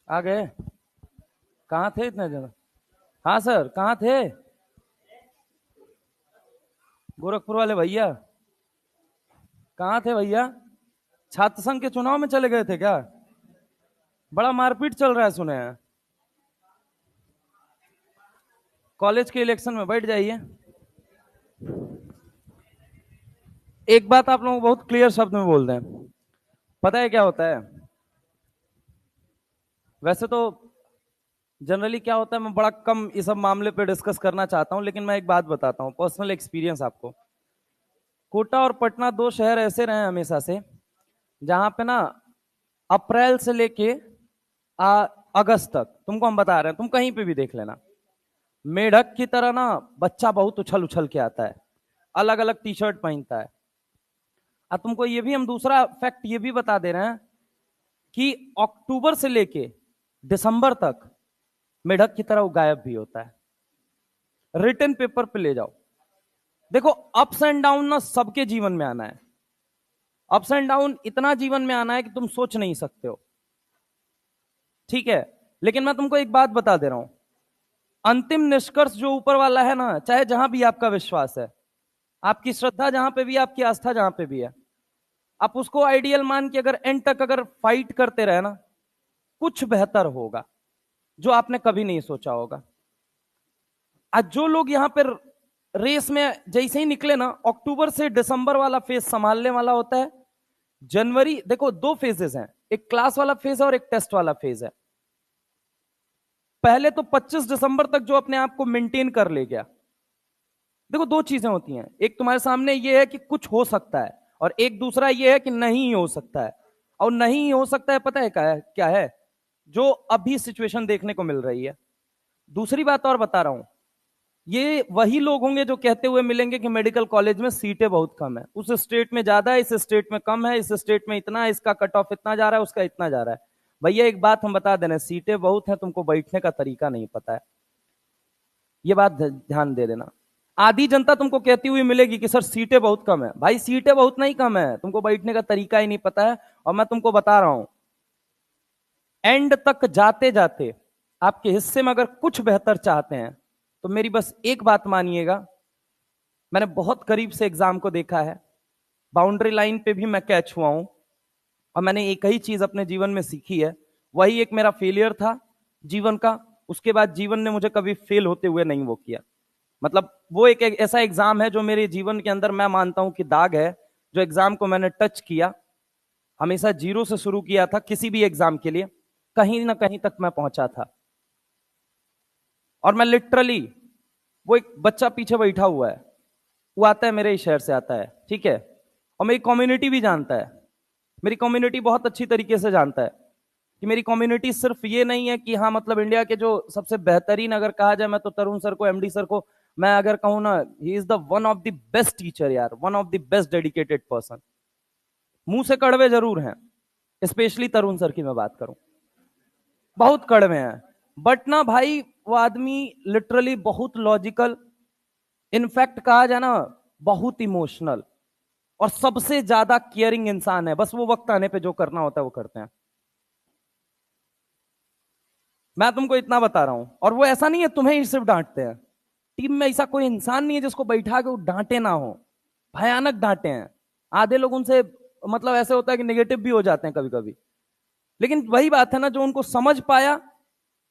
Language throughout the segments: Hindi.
आ गए। कहाँ थे इतने दिन? हाँ सर, कहाँ थे? गोरखपुर वाले भैया कहाँ थे भैया? छात्र संघ के चुनाव में चले गए थे क्या? बड़ा मारपीट चल रहा है सुने हैं। कॉलेज के इलेक्शन में बैठ जाइए। एक बात आप लोगों को बहुत क्लियर शब्द में बोल दें। पता है क्या होता है? वैसे तो जनरली क्या होता है, मैं बड़ा कम इस सब मामले पे डिस्कस करना चाहता हूं, लेकिन मैं एक बात बताता हूं, पर्सनल एक्सपीरियंस आपको। कोटा और पटना दो शहर ऐसे रहे हमेशा से जहां पे ना अप्रैल से लेके आ, अगस्त तक, तुमको हम बता रहे हैं, तुम कहीं पे भी देख लेना, मेढक की तरह ना बच्चा बहुत उछल उछल के आता है, अलग अलग टी शर्ट पहनता है। अब तुमको ये भी हम दूसरा फैक्ट ये भी बता दे रहे हैं कि अक्टूबर से लेके दिसंबर तक मेढक की तरह वो गायब भी होता है। रिटर्न पेपर पे ले जाओ, देखो अप्स एंड डाउन ना सबके जीवन में आना है। अप्स एंड डाउन इतना जीवन में आना है कि तुम सोच नहीं सकते हो। ठीक है, लेकिन मैं तुमको एक बात बता दे रहा हूं, अंतिम निष्कर्ष जो ऊपर वाला है ना, चाहे जहां भी आपका विश्वास है, आपकी श्रद्धा जहां पे भी, आपकी आस्था जहां पे भी है, आप उसको आइडियल मान के अगर एंड तक अगर फाइट करते रहे ना, कुछ बेहतर होगा जो आपने कभी नहीं सोचा होगा। आज जो लोग यहां पर रेस में जैसे ही निकले ना, अक्टूबर से दिसंबर वाला फेज संभालने वाला होता है। जनवरी, देखो दो फेजेस हैं, एक क्लास वाला फेज है और एक टेस्ट वाला फेज है। पहले तो 25 दिसंबर तक जो अपने आप को मेंटेन कर ले गया, देखो दो चीजें होती हैं, एक तुम्हारे सामने ये है कि कुछ हो सकता है, और एक दूसरा ये है कि नहीं हो सकता है। और नहीं हो सकता है, पता है क्या है? जो अभी सिचुएशन देखने को मिल रही है। दूसरी बात और बता रहा हूं, ये वही लोग होंगे जो कहते हुए मिलेंगे कि मेडिकल कॉलेज में सीटें बहुत कम है, उस स्टेट में ज्यादा है, इस स्टेट में कम है, इस स्टेट में इतना है, इसका कट ऑफ इतना जा रहा है, उसका इतना जा रहा है। भैया एक बात हम बता देना, सीटें बहुत हैं, तुमको बैठने का तरीका नहीं पता है, ये बात ध्यान दे देना। आधी जनता तुमको कहती हुई मिलेगी कि सर सीटें बहुत कम है, भाई सीटें बहुत नहीं कम है, तुमको बैठने का तरीका ही नहीं पता है। और मैं तुमको बता रहा हूं, एंड तक जाते जाते आपके हिस्से में अगर कुछ बेहतर चाहते हैं तो मेरी बस एक बात मानिएगा। मैंने बहुत करीब से एग्जाम को देखा है, बाउंड्री लाइन पे भी मैं कैच हुआ हूं, और मैंने एक ही चीज अपने जीवन में सीखी है, वही एक मेरा फेलियर था जीवन का। उसके बाद जीवन ने मुझे कभी फेल होते हुए नहीं वो किया। मतलब वो एक ऐसा एग्जाम है जो मेरे जीवन के अंदर मैं मानता हूं कि दाग है। जो एग्जाम को मैंने टच किया, हमेशा जीरो से शुरू किया था किसी भी एग्जाम के लिए, कहीं ना कहीं तक मैं पहुंचा था। और मैं लिटरली, वो एक बच्चा पीछे बैठा हुआ है, वो आता है मेरे ही शहर से आता है, ठीक है, और मेरी कम्युनिटी भी जानता है, मेरी कम्युनिटी बहुत अच्छी तरीके से जानता है कि मेरी कम्युनिटी सिर्फ ये नहीं है कि हाँ मतलब इंडिया के जो सबसे बेहतरीन अगर कहा जाए, मैं तो तरुण सर को, एमडी सर को मैं अगर कहूँ ना, he is the one of the best teacher यार, one of the best dedicated person. मुंह से कड़वे जरूर हैं, स्पेशली तरुण सर की मैं बात करूं, बहुत कड़वे हैं, बट ना भाई वो आदमी लिटरली बहुत लॉजिकल, इनफैक्ट कहा जाए ना बहुत इमोशनल, और सबसे ज्यादा केयरिंग इंसान है। बस वो वक्त आने पे जो करना होता है वो करते हैं। मैं तुमको इतना बता रहा हूं, और वो ऐसा नहीं है तुम्हें ही सिर्फ डांटते हैं, टीम में ऐसा कोई इंसान नहीं है जिसको बैठा के वो डांटे ना हो, भयानक डांटे हैं। आधे लोग उनसे मतलब ऐसे होता है कि नेगेटिव भी हो जाते हैं कभी कभी, लेकिन वही बात है ना, जो उनको समझ पाया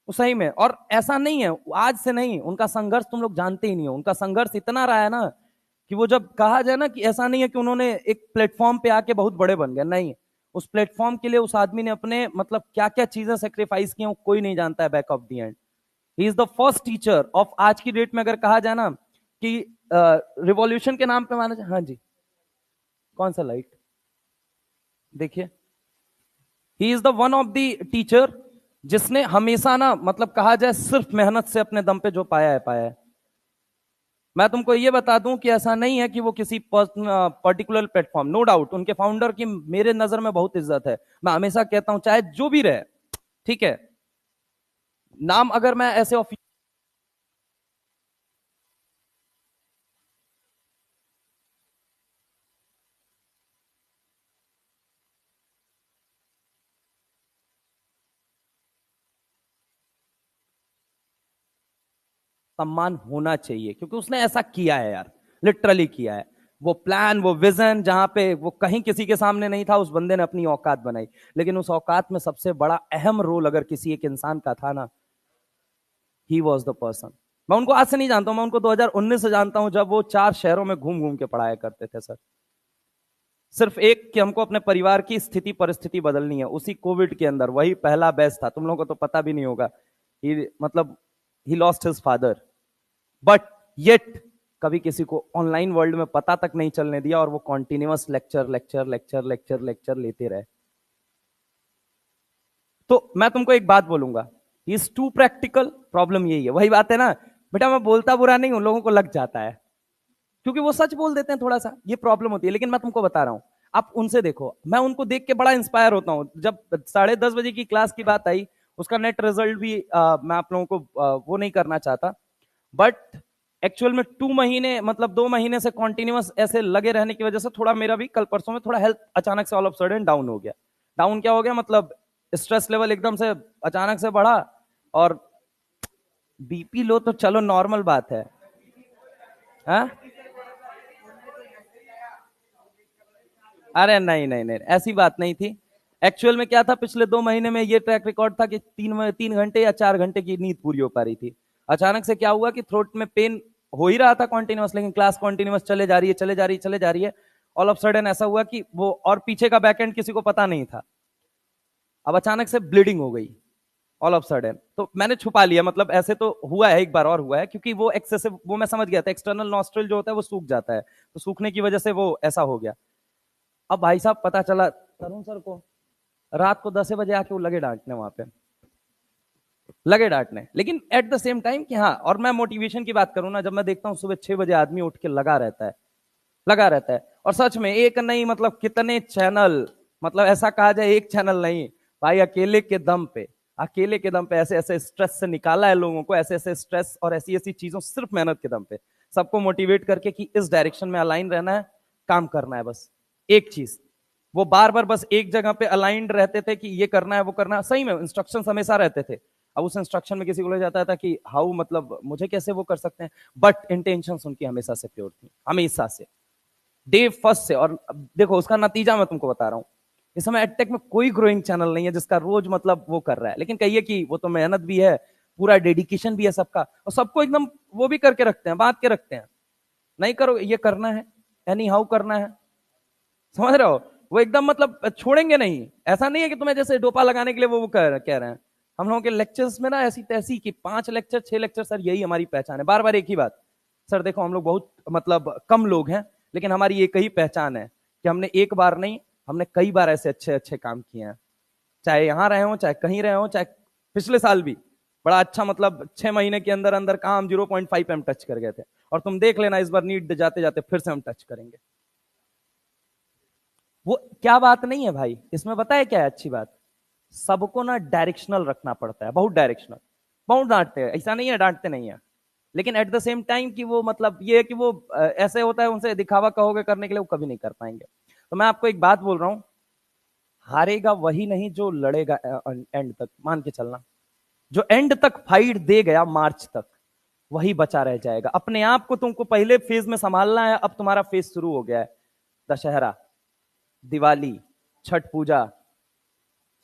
वो सही में। और ऐसा नहीं है, आज से नहीं, उनका संघर्ष तुम लोग जानते ही नहीं हो, उनका संघर्ष इतना रहा है ना कि वो जब कहा जाए ना कि ऐसा नहीं है कि उन्होंने एक प्लेटफॉर्म पे आके बहुत बड़े बन गए, नहीं, उस प्लेटफॉर्म के लिए उस आदमी ने अपने मतलब क्या क्या चीजें सेक्रीफाइस की, कोई नहीं जानता है back of the and. He is the first teacher of, आज की डेट में अगर कहा जाए ना कि रिवॉल्यूशन के नाम पे माना जाए, हाँ जी, कौन सा लाइट देखिए, ही is the one of the teacher जिसने हमेशा ना मतलब कहा जाए सिर्फ मेहनत से अपने दम पे जो पाया है पाया है। मैं तुमको ये बता दूं कि ऐसा नहीं है कि वो किसी पर्टिकुलर प्लेटफॉर्म, नो डाउट उनके फाउंडर की मेरे नजर में बहुत इज्जत है, मैं हमेशा कहता हूं चाहे जो भी रहे, ठीक है, नाम अगर मैं ऐसे सम्मान होना चाहिए, क्योंकि उसने ऐसा किया है यार, लिटरली किया है। वो प्लान, वो विजन, जहां पे वो कहीं किसी के सामने नहीं था, उस बंदे ने अपनी औकात बनाई। लेकिन उस औकात में सबसे बड़ा अहम रोल अगर किसी एक इंसान का था ना, ही वॉज द पर्सन। मैं उनको आज से नहीं जानता हूं, मैं उनको 2019 से जानता हूं, जब वो 4 शहरों में घूम घूम के पढ़ाया करते थे सर। सिर्फ एक कि हमको अपने परिवार की स्थिति परिस्थिति बदलनी है, उसी कोविड के अंदर वही पहला बैच था। तुम लोगों को तो पता भी नहीं होगा, मतलब he lost his father, but yet कभी किसी को ऑनलाइन वर्ल्ड में पता तक नहीं चलने दिया, और वो continuous lecture lecture lecture lecture lecture लेते रहे। तो मैं तुमको एक बात बोलूंगा, इज टू प्रैक्टिकल, प्रॉब्लम यही है। वही बात है ना बेटा, मैं बोलता बुरा नहीं हूं, लोगों को लग जाता है क्योंकि वो सच बोल देते हैं, थोड़ा सा ये प्रॉब्लम होती है। लेकिन मैं तुमको बता रहा हूं, आप उनसे देखो, मैं उनको देख के बड़ा इंस्पायर होता हूं। जब 10:30 बजे की क्लास की बात आई, उसका नेट रिजल्ट भी मैं आप लोगों को वो नहीं करना चाहता, बट एक्चुअल में 2 महीने, मतलब 2 महीने से कॉन्टिन्यूअस ऐसे लगे रहने की वजह से थोड़ा मेरा भी कल परसों में थोड़ा हेल्थ अचानक से ऑल ऑफ सडन डाउन हो गया। डाउन क्या हो गया, मतलब स्ट्रेस लेवल एकदम से अचानक से बढ़ा, और बीपी लो तो चलो नॉर्मल बात है। हा? अरे नहीं नहीं नहीं, ऐसी बात नहीं थी। एक्चुअल में क्या था, पिछले 2 महीने में ये ट्रैक रिकॉर्ड था कि 3 घंटे या 4 घंटे की नींद पूरी हो पा रही थी। अचानक से क्या हुआ कि थ्रोट में पेन हो ही रहा था कॉन्टिन्यूस, लेकिन क्लास कॉन्टिन्यूस चले जा रही है, चले जा रही है, चले जा रही है। ऑल ऑफ सडन ऐसा हुआ कि वो, और पीछे का बैकएंड किसी को पता नहीं था, अब अचानक से ब्लीडिंग हो गई ऑल ऑफ सडन। तो मैंने छुपा लिया, मतलब ऐसे तो हुआ है, एक बार और हुआ है, क्योंकि वो एक्सेसिव, वो मैं समझ गया था, एक्सटर्नल नॉस्ट्रल जो होता है वो सूख जाता है, तो सूखने की वजह से वो ऐसा हो गया। अब भाई साहब पता चला तरुण सर को, रात को 10 बजे आके वो लगे डांटने वहां पे, लगे डांटने। लेकिन एट द सेम टाइम कि हाँ, और मैं मोटिवेशन की बात करूं ना, जब मैं देखता हूँ सुबह 6 बजे आदमी उठ के लगा रहता है, लगा रहता है, और सच में एक नहीं, मतलब कितने चैनल, मतलब ऐसा कहा जाए एक चैनल नहीं भाई, अकेले के दम पे, अकेले के दम पे ऐसे ऐसे स्ट्रेस से निकाला है लोगों को, ऐसे ऐसे स्ट्रेस और ऐसी ऐसी चीजों, सिर्फ मेहनत के दम पे सबको मोटिवेट करके कि इस डायरेक्शन में अलाइन रहना है, काम करना है, बस एक चीज। वो बार बार बस एक जगह पे अलाइंड रहते थे कि ये करना है, वो करना है, सही में इंस्ट्रक्शन हमेशा रहते थे। अब उस इंस्ट्रक्शन में किसी को लग जाता था कि हाउ, मतलब मुझे कैसे वो कर सकते हैं, बट इंटेंशन उनकी हमेशा से प्योर थी, हमेशा से, डे फर्स्ट से। और देखो उसका नतीजा मैं तुमको बता रहा हूं, इस समय एडटेक में कोई ग्रोइंग चैनल नहीं है जिसका रोज मतलब वो कर रहा है। लेकिन कहिए कि वो तो मेहनत भी है, पूरा डेडिकेशन भी है सबका, और सबको एकदम वो भी करके रखते हैं, बांध के रखते हैं, नहीं करो ये करना है, एनी हाउ करना है, समझ रहे हो। वो एकदम मतलब छोड़ेंगे नहीं, ऐसा नहीं है कि तुम्हें जैसे डोपा लगाने के लिए वो कह रहे हैं। हम लोगों के लेक्चर्स में ना ऐसी तैसी कि 5 लेक्चर 6 लेक्चर, सर यही हमारी पहचान है, बार बार एक ही बात। सर देखो हम लोग बहुत मतलब कम लोग हैं, लेकिन हमारी एक ही पहचान है कि हमने एक बार नहीं, हमने कई बार ऐसे अच्छे अच्छे काम किए हैं, चाहे यहाँ रहे हो, चाहे कहीं रहे हो, चाहे पिछले साल भी बड़ा अच्छा, मतलब 6 महीने के अंदर अंदर कहा हम 0.5 पे हम टच कर गए थे, और तुम देख लेना इस बार नीट जाते जाते फिर से हम टच करेंगे। वो क्या बात नहीं है भाई, इसमें बताए क्या है अच्छी बात, सबको ना डायरेक्शनल रखना पड़ता है, बहुत डायरेक्शनल। बहुत डांटते हैं, ऐसा नहीं है डांटते नहीं है, लेकिन एट द सेम टाइम कि वो मतलब ये है कि वो ऐसे होता है, उनसे दिखावा कहोगे करने के लिए, वो कभी नहीं कर पाएंगे। तो मैं आपको एक बात बोल रहा हूं, हारेगा वही नहीं जो लड़ेगा एंड तक, मान के चलना, जो एंड तक फाइट दे गया मार्च तक, वही बचा रह जाएगा। अपने आप को तुमको पहले फेज में संभालना है, अब तुम्हारा फेज शुरू हो गया है, दशहरा, दिवाली, छठ पूजा,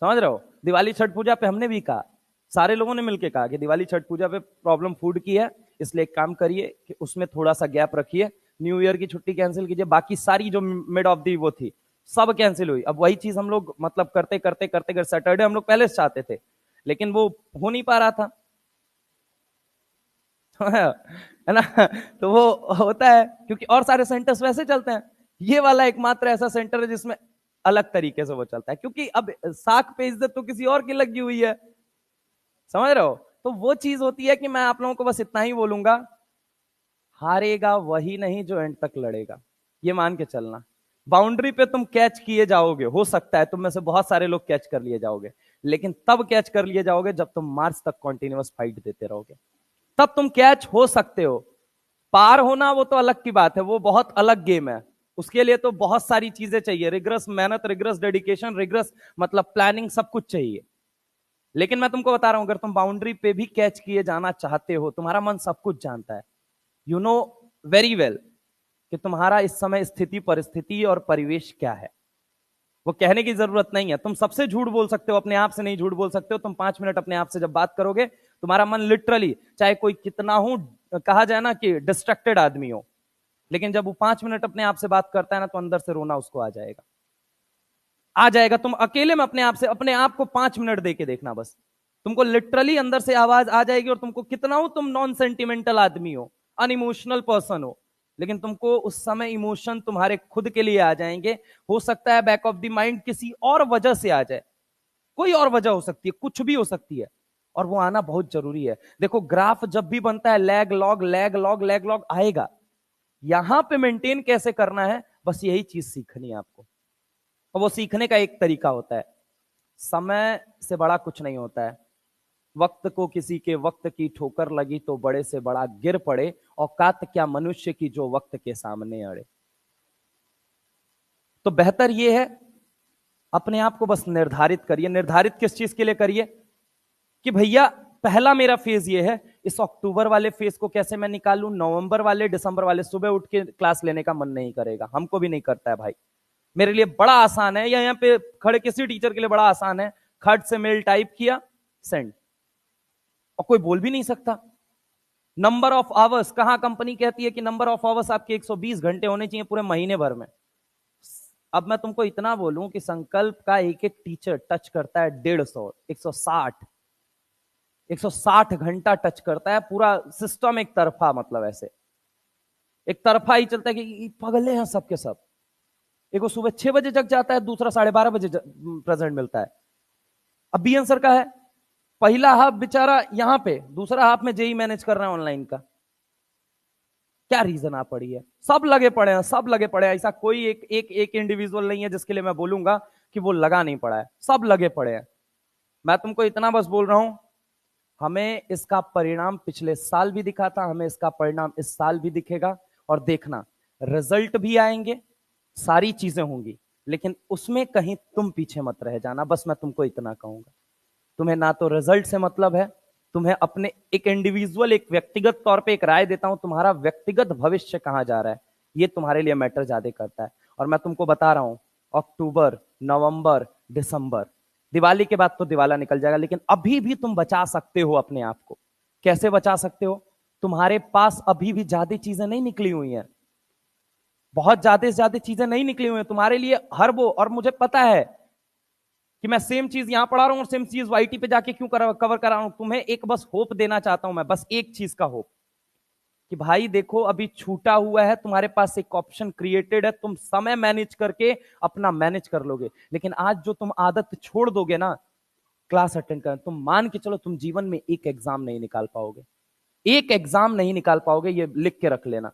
समझ रहे हो। दिवाली छठ पूजा पे हमने भी कहा, सारे लोगों ने मिलकर कहा कि दिवाली छठ पूजा पे प्रॉब्लम फूड की है, इसलिए एक काम करिए कि उसमें थोड़ा सा गैप रखिए, न्यू ईयर की छुट्टी कैंसिल कीजिए, बाकी सारी जो मिड ऑफ दी वो थी सब कैंसिल हुई। अब वही चीज हम लोग मतलब करते करते करते करते सैटरडे हम लोग पहले से चाहते थे, लेकिन वो हो नहीं पा रहा था, है ना। तो वो होता है क्योंकि और सारे सेंटर्स वैसे चलते हैं, ये वाला एकमात्र ऐसा सेंटर है जिसमें अलग तरीके से वो चलता है, क्योंकि अब साख पे इज्जत तो किसी और की लगी हुई है, समझ रहे हो। तो वो चीज होती है कि मैं आप लोगों को बस इतना ही बोलूंगा, हारेगा वही नहीं जो एंड तक लड़ेगा, ये मान के चलना। बाउंड्री पे तुम कैच किए जाओगे, हो सकता है तुम में से बहुत सारे लोग कैच कर लिए जाओगे, लेकिन तब कैच कर लिए जाओगे जब तुम मार्च तक कंटिन्यूअस फाइट देते रहोगे, तब तुम कैच हो सकते हो। पार होना वो तो अलग की बात है, वो बहुत अलग गेम है, उसके लिए तो बहुत सारी चीजें चाहिए, रिग्रेस मेहनत, रिग्रेस डेडिकेशन, रिग्रेस मतलब प्लानिंग, सब कुछ चाहिए। लेकिन मैं तुमको बता रहा हूं, अगर तुम बाउंड्री पे भी कैच किए जाना चाहते हो, तुम्हारा मन सब कुछ जानता है, यू नो वेरी वेल कि तुम्हारा इस समय स्थिति, परिस्थिति और परिवेश क्या है। वो कहने की जरूरत नहीं है। तुम सबसे झूठ बोल सकते हो, अपने आप से नहीं झूठ बोल सकते हो। तुम 5 मिनट अपने आप से जब बात करोगे, तुम्हारा मन लिटरली, चाहे कोई कितना हो, कहा जाए ना कि डिस्ट्रैक्टेड आदमी हो, लेकिन जब वो 5 मिनट अपने आप से बात करता है ना, तो अंदर से रोना उसको आ जाएगा, आ जाएगा। तुम अकेले में अपने आप से, अपने आप को 5 मिनट दे के देखना बस, तुमको लिटरली अंदर से आवाज आ जाएगी। और तुमको कितना हो, तुम नॉन सेंटिमेंटल आदमी हो, अनइमोशनल पर्सन हो, लेकिन तुमको उस समय इमोशन तुम्हारे खुद के लिए आ जाएंगे। हो सकता है बैक ऑफ द माइंड किसी और वजह से आ जाए, कोई और वजह हो सकती है, कुछ भी हो सकती है, और वो आना बहुत जरूरी है। देखो, ग्राफ जब भी बनता है, lag log lag log lag log आएगा। यहां पे मेंटेन कैसे करना है, बस यही चीज सीखनी है आपको। और वो सीखने का एक तरीका होता है, समय से बड़ा कुछ नहीं होता है। वक्त को किसी के वक्त की ठोकर लगी तो बड़े से बड़ा गिर पड़े, औकात क्या मनुष्य की जो वक्त के सामने अड़े। तो बेहतर यह है, अपने आप को बस निर्धारित करिए। निर्धारित किस चीज के लिए करिए कि भैया पहला मेरा फेज ये है, इस अक्टूबर वाले फेज को कैसे मैं निकालूं, नवंबर वाले, दिसंबर वाले। सुबह उठ के क्लास लेने का मन नहीं करेगा, हमको भी नहीं करता है भाई। मेरे लिए बड़ा आसान है, या यहाँ पे खड़े किसी टीचर के लिए बड़ा आसान है, खट से मेल टाइप किया, सेंड, और कोई बोल भी नहीं सकता। नंबर ऑफ आवर्स, कहां कंपनी कहती है कि नंबर ऑफ आवर्स आपके 120 घंटे होने चाहिए पूरे महीने भर में। अब मैं तुमको इतना बोलूं कि संकल्प का एक एक टीचर टच करता है 150, 160, 160 घंटा टच करता है। पूरा सिस्टम एक तरफा, मतलब ऐसे एक तरफा ही चलता है कि पगले हैं सबके सब। एक वो सुबह 6 बजे जग जाता है, दूसरा 12:30 बजे प्रेजेंट मिलता है। अब बी आंसर का है, पहला हाफ बेचारा यहां पे, दूसरा हाफ में जेई मैनेज कर रहे हैं ऑनलाइन का। क्या रीजन आ पड़ी है? सब लगे पड़े हैं, सब लगे पड़े हैं। ऐसा कोई एक इंडिविजुअल नहीं है जिसके लिए मैं बोलूंगा कि वो लगा नहीं पड़ा है, सब लगे पड़े हैं। मैं तुमको इतना बस बोल रहा हूं, हमें इसका परिणाम पिछले साल भी दिखा था, हमें इसका परिणाम इस साल भी दिखेगा। और देखना, रिजल्ट भी आएंगे, सारी चीजें होंगी, लेकिन उसमें कहीं तुम पीछे मत रह जाना। बस मैं तुमको इतना कहूंगा, तुम्हें ना तो रिजल्ट से मतलब है, तुम्हें अपने एक इंडिविजुअल, एक व्यक्तिगत तौर पे एक राय देता हूं, तुम्हारा व्यक्तिगत भविष्य कहां जा रहा है, ये तुम्हारे लिए मैटर ज्यादा करता है। और मैं तुमको बता रहा हूं, अक्टूबर, नवंबर, दिसंबर, दिवाली के बाद तो दिवाला निकल जाएगा, लेकिन अभी भी तुम बचा सकते हो अपने आप को। कैसे बचा सकते हो? तुम्हारे पास अभी भी ज्यादा चीजें नहीं निकली हुई हैं, बहुत ज्यादा से ज्यादा चीजें नहीं निकली हुई हैं तुम्हारे लिए, हर वो। और मुझे पता है कि मैं सेम चीज यहां पढ़ा रहा हूं और सेम चीज वाईटी पे जाके क्यों कवर करा रहा हूं। तुम्हें एक बस होप देना चाहता हूं मैं, बस एक चीज का होप, कि भाई देखो अभी छूटा हुआ है, तुम्हारे पास एक ऑप्शन क्रिएटेड है, तुम समय मैनेज करके अपना मैनेज कर लोगे। लेकिन आज जो तुम आदत छोड़ दोगे ना क्लास अटेंड करना, तुम मान के चलो तुम जीवन में एक एग्जाम नहीं निकाल पाओगे, एक एग्जाम नहीं निकाल पाओगे, ये लिख के रख लेना।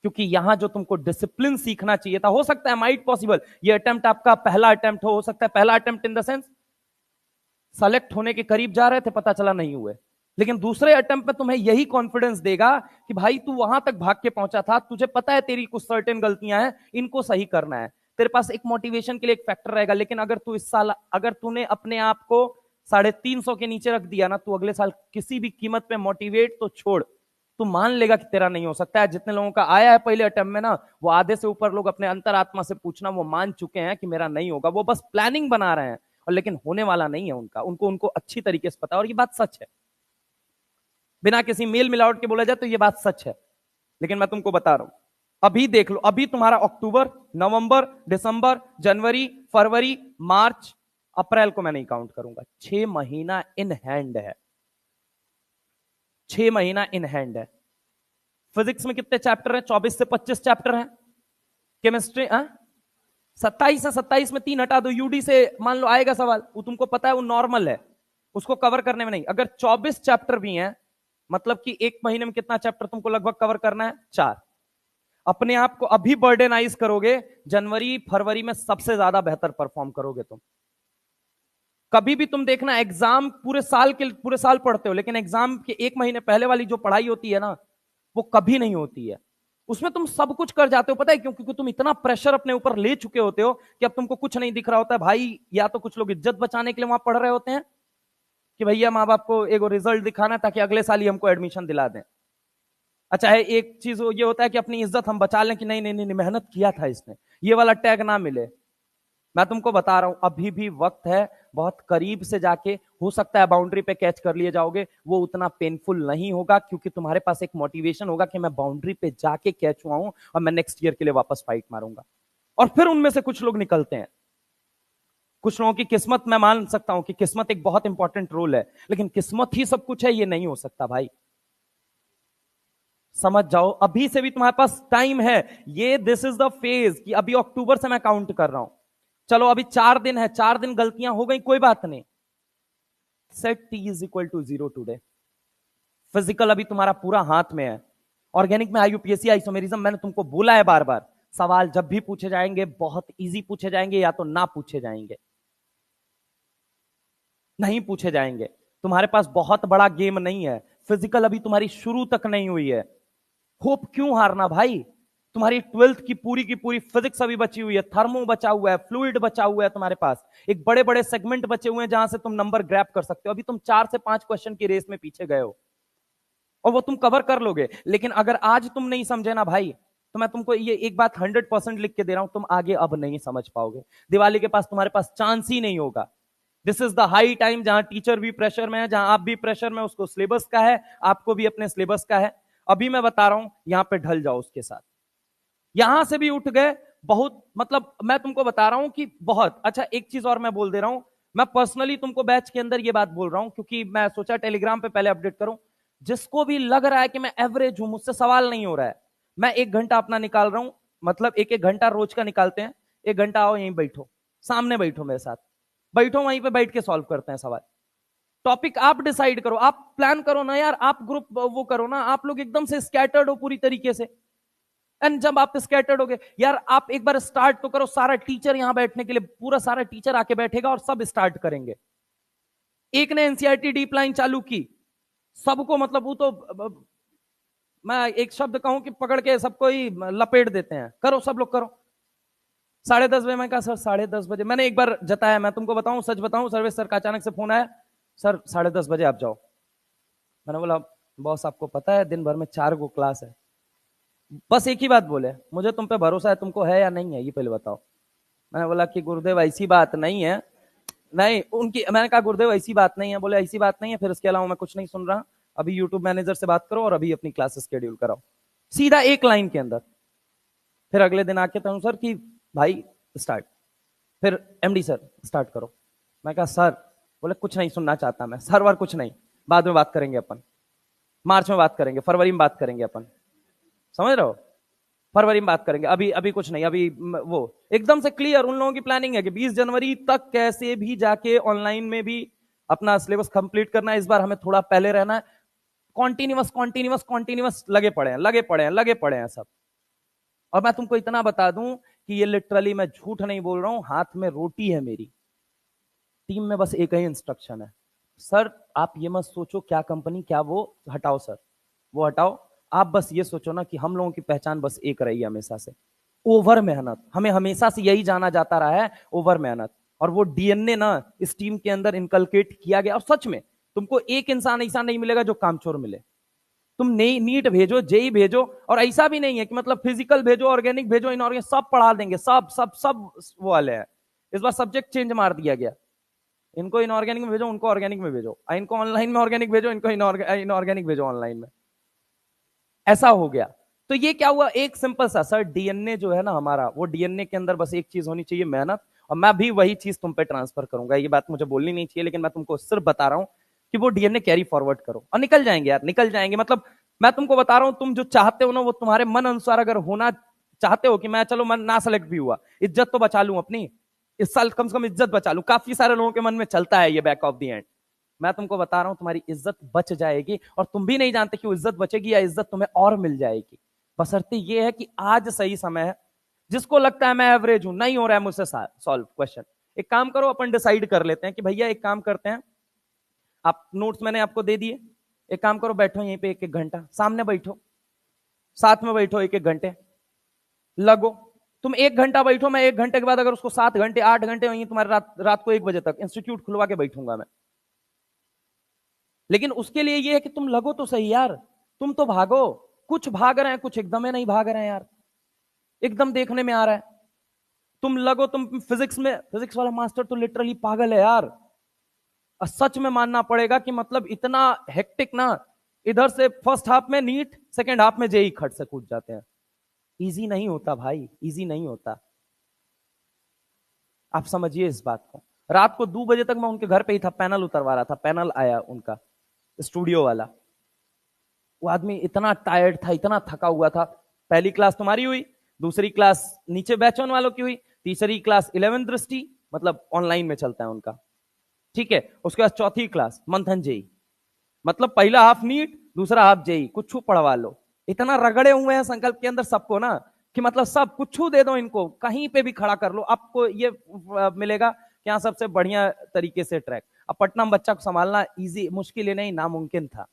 क्योंकि यहां जो तुमको डिसिप्लिन सीखना चाहिए था, हो सकता है माइट पॉसिबल ये अटेम्प्ट आपका पहला अटेम्प्ट हो सकता है पहला attempt in the sense select होने के करीब जा रहे थे, पता चला नहीं हुए, लेकिन दूसरे अटेम्प्ट में तुम्हें यही कॉन्फिडेंस देगा कि भाई तू वहां तक भाग के पहुंचा था, तुझे पता है तेरी कुछ सर्टेन गलतियां हैं, इनको सही करना है। तेरे पास एक मोटिवेशन के लिए एक फैक्टर रहेगा। लेकिन अगर तू इस साल, अगर तूने अपने आप को 350 के नीचे रख दिया ना, तू अगले साल किसी भी कीमत पे मोटिवेट तो छोड़, तू मान लेगा कि तेरा नहीं हो सकता है। जितने लोगों का आया है पहले अटेम्प्ट में ना, वो आधे से ऊपर लोग अपने अंतरात्मा से पूछना, वो मान चुके हैं कि मेरा नहीं होगा, वो बस प्लानिंग बना रहे हैं, और लेकिन होने वाला नहीं है उनका, उनको उनको अच्छी तरीके से पता है। और ये बात सच है, बिना किसी मेल मिलावट के बोला जाए तो ये बात सच है। लेकिन मैं तुमको बता रहा हूं, अभी देख लो, अभी तुम्हारा अक्टूबर, नवंबर, दिसंबर, जनवरी, फरवरी, मार्च, अप्रैल को मैं नहीं काउंट करूंगा, 6 महीना इन हैंड है, 6 महीना इन हैंड है। फिजिक्स में कितने चैप्टर हैं? 24 से 25 चैप्टर हैं। केमिस्ट्री 27 है, 27 में 3 हटा दो, यूडी से मान लो आएगा सवाल, वो तुमको पता है, वो नॉर्मल है, उसको कवर करने में नहीं। अगर 24 चैप्टर भी हैं, मतलब कि एक महीने में कितना चैप्टर तुमको लगभग कवर करना है? 4। अपने आप को अभी बर्डनाइज करोगे, जनवरी फरवरी में सबसे ज्यादा बेहतर परफॉर्म करोगे तुम। कभी भी तुम देखना, एग्जाम पूरे साल पढ़ते हो, लेकिन एग्जाम के एक महीने पहले वाली जो पढ़ाई होती है ना, वो कभी नहीं होती है। उसमें तुम सब कुछ कर जाते हो, पता है क्यों? क्योंकि तुम इतना प्रेशर अपने ऊपर ले चुके होते हो कि अब तुमको कुछ नहीं दिख रहा होता है भाई। या तो कुछ लोग इज्जत बचाने के लिए वहां पढ़ रहे होते हैं, कि भैया माँ बाप को एगो रिजल्ट दिखाना ताकि अगले साल ही हमको एडमिशन दिला दें। अच्छा है, एक चीज ये होता है कि अपनी इज्जत हम बचा लें कि नहीं नहीं नहीं, नहीं मेहनत किया था इसने, ये वाला टैग ना मिले। मैं तुमको बता रहा हूं अभी भी वक्त है, बहुत करीब से जाके हो सकता है बाउंड्री पे कैच कर लिए जाओगे, वो उतना पेनफुल नहीं होगा क्योंकि तुम्हारे पास एक मोटिवेशन होगा कि मैं बाउंड्री पे जाके कैच हुआ हूं और मैं नेक्स्ट ईयर के लिए वापस फाइट मारूंगा। और फिर उनमें से कुछ लोग निकलते हैं। कुछ लोगों की किस्मत, मैं मान सकता हूं कि किस्मत एक बहुत इंपॉर्टेंट रोल है, लेकिन किस्मत ही सब कुछ है ये नहीं हो सकता भाई। समझ जाओ, अभी से भी तुम्हारे पास टाइम है। ये दिस इज द फेज कि अभी अक्टूबर से मैं काउंट कर रहा हूं। चलो अभी 4 दिन है, 4 दिन गलतियां हो गई, कोई बात नहीं। Set T is equal to 0 today. Physical अभी तुम्हारा पूरा हाथ में है। ऑर्गेनिक में आईयूपीएससी आइसोमेरिज्म मैंने तुमको बोला है बार बार, सवाल जब भी पूछे जाएंगे बहुत इजी पूछे जाएंगे या तो ना पूछे जाएंगे, नहीं पूछे जाएंगे। तुम्हारे पास बहुत बड़ा गेम नहीं है, फिजिकल अभी तुम्हारी शुरू तक नहीं हुई है। होप क्यों हारना भाई? तुम्हारी 12th की पूरी फिजिक्स अभी बची हुई है, थर्मो बचा हुआ है, फ्लूइड बचा हुआ है, तुम्हारे पास एक बड़े बड़े सेगमेंट बचे हुए हैं जहां से तुम नंबर ग्रैब कर सकते हो। अभी तुम 4 से 5 क्वेश्चन की रेस में पीछे गए हो और वो तुम कवर कर लोगे। लेकिन अगर आज तुम नहीं समझे ना भाई, तो मैं तुमको ये एक बात 100% लिख के दे रहा हूं, तुम आगे अब नहीं समझ पाओगे। दिवाली के पास तुम्हारे पास चांस ही नहीं होगा। This is the high time जहां टीचर भी प्रेशर में है, जहां आप भी प्रेशर में, उसको सिलेबस का है, आपको भी अपने सिलेबस का है। अभी मैं बता रहा हूं, यहां पे ढल जाओ उसके साथ। यहां से भी उठ गए बहुत, मतलब मैं तुमको बता रहा हूं कि बहुत अच्छा। एक चीज और मैं बोल दे रहा हूं, मैं पर्सनली तुमको बैच के अंदर ये बात बोल रहा हूं क्योंकि मैं सोचा टेलीग्राम पे पहले अपडेट करूं। जिसको भी लग रहा है कि मैं एवरेज हूं, मुझसे सवाल नहीं हो रहा है, मैं 1 घंटा अपना निकाल रहा हूं, मतलब 1-1 घंटा रोज का निकालते हैं। 1 घंटा आओ यहीं बैठो, सामने बैठो मेरे साथ, बैठो वहीं पे बैठ के सॉल्व करते हैं सवाल। टॉपिक आप डिसाइड करो, आप प्लान करो ना यार, आप ग्रुप वो करो ना। आप लोग एकदम से स्कैटर्ड हो पूरी तरीके से, एंड जब आप स्कैटर्ड हो गए यार, आप एक बार स्टार्ट तो करो। सारा टीचर यहां बैठने के लिए, पूरा सारा टीचर आके बैठेगा और सब स्टार्ट करेंगे। एक ने एनसीईआरटी डीप लाइन चालू की, सबको मतलब वो तो मैं एक शब्द कहूं कि पकड़ के सबको ही लपेट देते हैं। करो सब लोग करो। 10:30 बजे मैं कहा सर 10:30 बजे, मैंने एक बार जताया, मैं तुमको बताऊं सच बताऊं, सर्वेश सर का अचानक से फोन आया, सर 10:30 बजे आप जाओ। मैंने बोला बॉस आपको पता है दिन भर में 4 गो क्लास है। बस एक ही बात बोले, मुझे तुम पे भरोसा है, तुमको है या नहीं है ये पहले बताओ। मैंने बोला कि गुरुदेव ऐसी बात नहीं है। नहीं उनकी, मैंने कहा गुरुदेव ऐसी बात नहीं है। बोले ऐसी बात नहीं है, फिर इसके अलावा मैं कुछ नहीं सुन रहा। अभी यूट्यूब मैनेजर से बात करो और अभी अपनी क्लास शेड्यूल कराओ, सीधा एक लाइन के अंदर। फिर अगले दिन आके तो सर कि भाई स्टार्ट, फिर एमडी सर स्टार्ट करो। मैं कहा सर, बोले कुछ नहीं सुनना चाहता मैं, सर वर कुछ नहीं, बाद में बात करेंगे अपन, मार्च में बात करेंगे, फरवरी में बात करेंगे अपन, समझ रहे हो, फरवरी में बात करेंगे, अभी अभी कुछ नहीं। अभी वो एकदम से क्लियर उन लोगों की प्लानिंग है कि 20 जनवरी तक कैसे भी जाके ऑनलाइन में भी अपना सिलेबस कंप्लीट करना है। इस बार हमें थोड़ा पहले रहना है। कॉन्टिन्यूअस कॉन्टिन्यूअस कॉन्टिन्यूअस लगे पड़े हैं, लगे पड़े हैं, लगे पड़े हैं सब। और मैं तुमको इतना बता दूं कि ये लिटरली मैं झूठ नहीं बोल रहा हूं, हाथ में रोटी है मेरी। टीम में बस एक ही इंस्ट्रक्शन है, सर आप ये मत सोचो क्या कंपनी क्या वो, हटाओ सर, वो हटाओ। आप बस ये सोचो ना कि हम लोगों की पहचान बस एक रही है हमेशा से, ओवर मेहनत। हमें हमेशा से यही जाना जाता रहा है, ओवर मेहनत। और वो डीएनए ना इस टीम के अंदर इनकलकेट किया गया। और सच में तुमको एक इंसान ऐसा नहीं मिलेगा जो कामचोर मिले। तुम नीट भेजो, जेई भेजो, और ऐसा भी नहीं है कि मतलब फिजिकल भेजो, ऑर्गेनिक भेजो, इनऑर्गेनिक, सब पढ़ा देंगे, सब सब सब वो वाले हैं। इस बार सब्जेक्ट चेंज मार दिया गया, इनको इनऑर्गेनिक में भेजो, उनको ऑर्गेनिक में भेजो, इनको ऑनलाइन में ऑर्गेनिक भेजो, इनको इनऑर्गेनिक भेजो ऑनलाइन में, ऐसा हो गया। तो ये क्या हुआ, एक सिंपल सा सर डीएनए जो है ना हमारा, वो डीएनए के अंदर बस एक चीज होनी चाहिए, मेहनत। और मैं भी वही चीज तुम पे ट्रांसफर करूंगा। ये बात मुझे बोलनी नहीं चाहिए, लेकिन मैं तुमको सिर्फ बता रहा हूं कि वो डीएनए कैरी फॉरवर्ड करो और निकल जाएंगे यार, निकल जाएंगे। मतलब मैं तुमको बता रहा हूं, तुम जो चाहते हो ना वो तुम्हारे मन अनुसार अगर होना चाहते हो कि मैं चलो मन ना सेलेक्ट भी हुआ, इज्जत तो बचा लूं अपनी, इस साल कम से कम इज्जत बचा लूं। काफी सारे लोगों के मन में चलता है ये बैक ऑफ द एंड। मैं तुमको बता रहा हूं तुम्हारी इज्जत बच जाएगी, और तुम भी नहीं जानते कि इज्जत बचेगी या इज्जत तुम्हें और मिल जाएगी। बशर्ते ये है कि आज सही समय है। जिसको लगता है मैं एवरेज हूं, नहीं हो रहा है मुझसे सॉल्व क्वेश्चन, एक काम करो, अपन डिसाइड कर लेते हैं कि भैया एक काम करते हैं, आप नोट्स मैंने आपको दे दिए, एक काम करो बैठो यहीं पे 1-1 घंटा, सामने बैठो, साथ में बैठो 1-1 घंटे, लगो। तुम 1 घंटा बैठो, मैं 1 घंटे के बाद अगर उसको 7 घंटे 8 घंटे वहीं तुम्हारे रात को 1 बजे तक इंस्टीट्यूट खुलवा के बैठूंगा मैं। लेकिन उसके लिए ये है कि तुम लगो तो सही यार, तुम तो भागो। कुछ भाग रहे हैं, कुछ एकदम ही नहीं भाग रहे हैं यार, एकदम देखने में आ रहा है। तुम लगो, तुम फिजिक्स में, फिजिक्स वाला मास्टर तो लिटरली पागल है यार। सच में मानना पड़ेगा कि मतलब इतना हेक्टिक ना, इधर से फर्स्ट हाफ में नीट, सेकेंड हाफ में जेई खट से कूद जाते हैं। इजी नहीं होता भाई, इजी नहीं होता। आप समझिए इस बात को। रात को 2 बजे तक मैं उनके घर पे ही था, पैनल उतरवा रहा था। पैनल आया उनका, स्टूडियो वाला। वो आदमी इतना टायर्ड था, इतना थका हुआ था। पहली क्लास तुम्हारी हुई, दूसरी क्लास नीचे बैच वन वालों की हुई, तीसरी क्लास 11 दृष्टि, मतलब ऑनलाइन में चलता है उनका, ठीक है। उसके बाद चौथी क्लास मंथन जेई, मतलब पहला हाफ नीट, दूसरा हाफ जेई, कुछ पढ़वा लो। इतना रगड़े हुए हैं संकल्प के अंदर सबको ना, कि मतलब सब कुछ दे दो इनको, कहीं पे भी खड़ा कर लो, आपको ये मिलेगा कि हाँ सबसे बढ़िया तरीके से ट्रैक। अब पटना में बच्चा को संभालना इजी, मुश्किल ही नहीं, नामुमकिन था।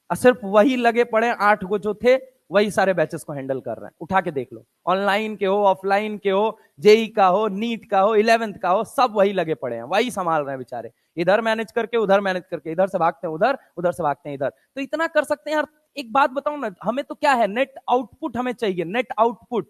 सिर्फ वही लगे पड़े 8 गो जो थे, वही सारे बैचेस को हैंडल कर रहे हैं। उठा के देख लो, ऑनलाइन के हो, ऑफलाइन के हो, जेई का हो, नीट का हो, 11th का हो, सब वही लगे पड़े हैं, वही संभाल रहे हैं बेचारे। इधर मैनेज करके, उधर मैनेज करके, इधर से भागते हैं उधर, उधर से भागते हैं इधर। तो इतना कर सकते हैं यार। एक बात बताऊं ना, हमें तो क्या है, नेट आउटपुट हमें चाहिए, नेट आउटपुट।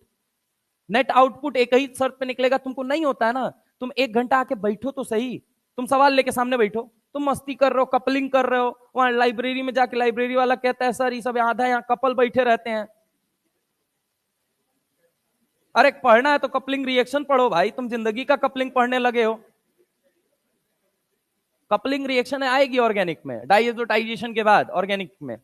नेट आउटपुट एक ही शर्त पे निकलेगा, तुमको नहीं होता है ना, तुम 1 घंटा आके बैठो तो सही, तुम सवाल लेके सामने बैठो। तुम मस्ती कर रहे हो, कपलिंग कर रहे हो, वहां लाइब्रेरी में जाके लाइब्रेरी वाला कहता है सर ये सब आधा यहाँ कपल बैठे रहते हैं। अरे पढ़ना है तो कपलिंग रिएक्शन पढ़ो भाई, तुम जिंदगी का कपलिंग पढ़ने लगे हो। कपलिंग रिएक्शन आएगी ऑर्गेनिक में, डाइएजोटाइजेशन के बाद ऑर्गेनिक में,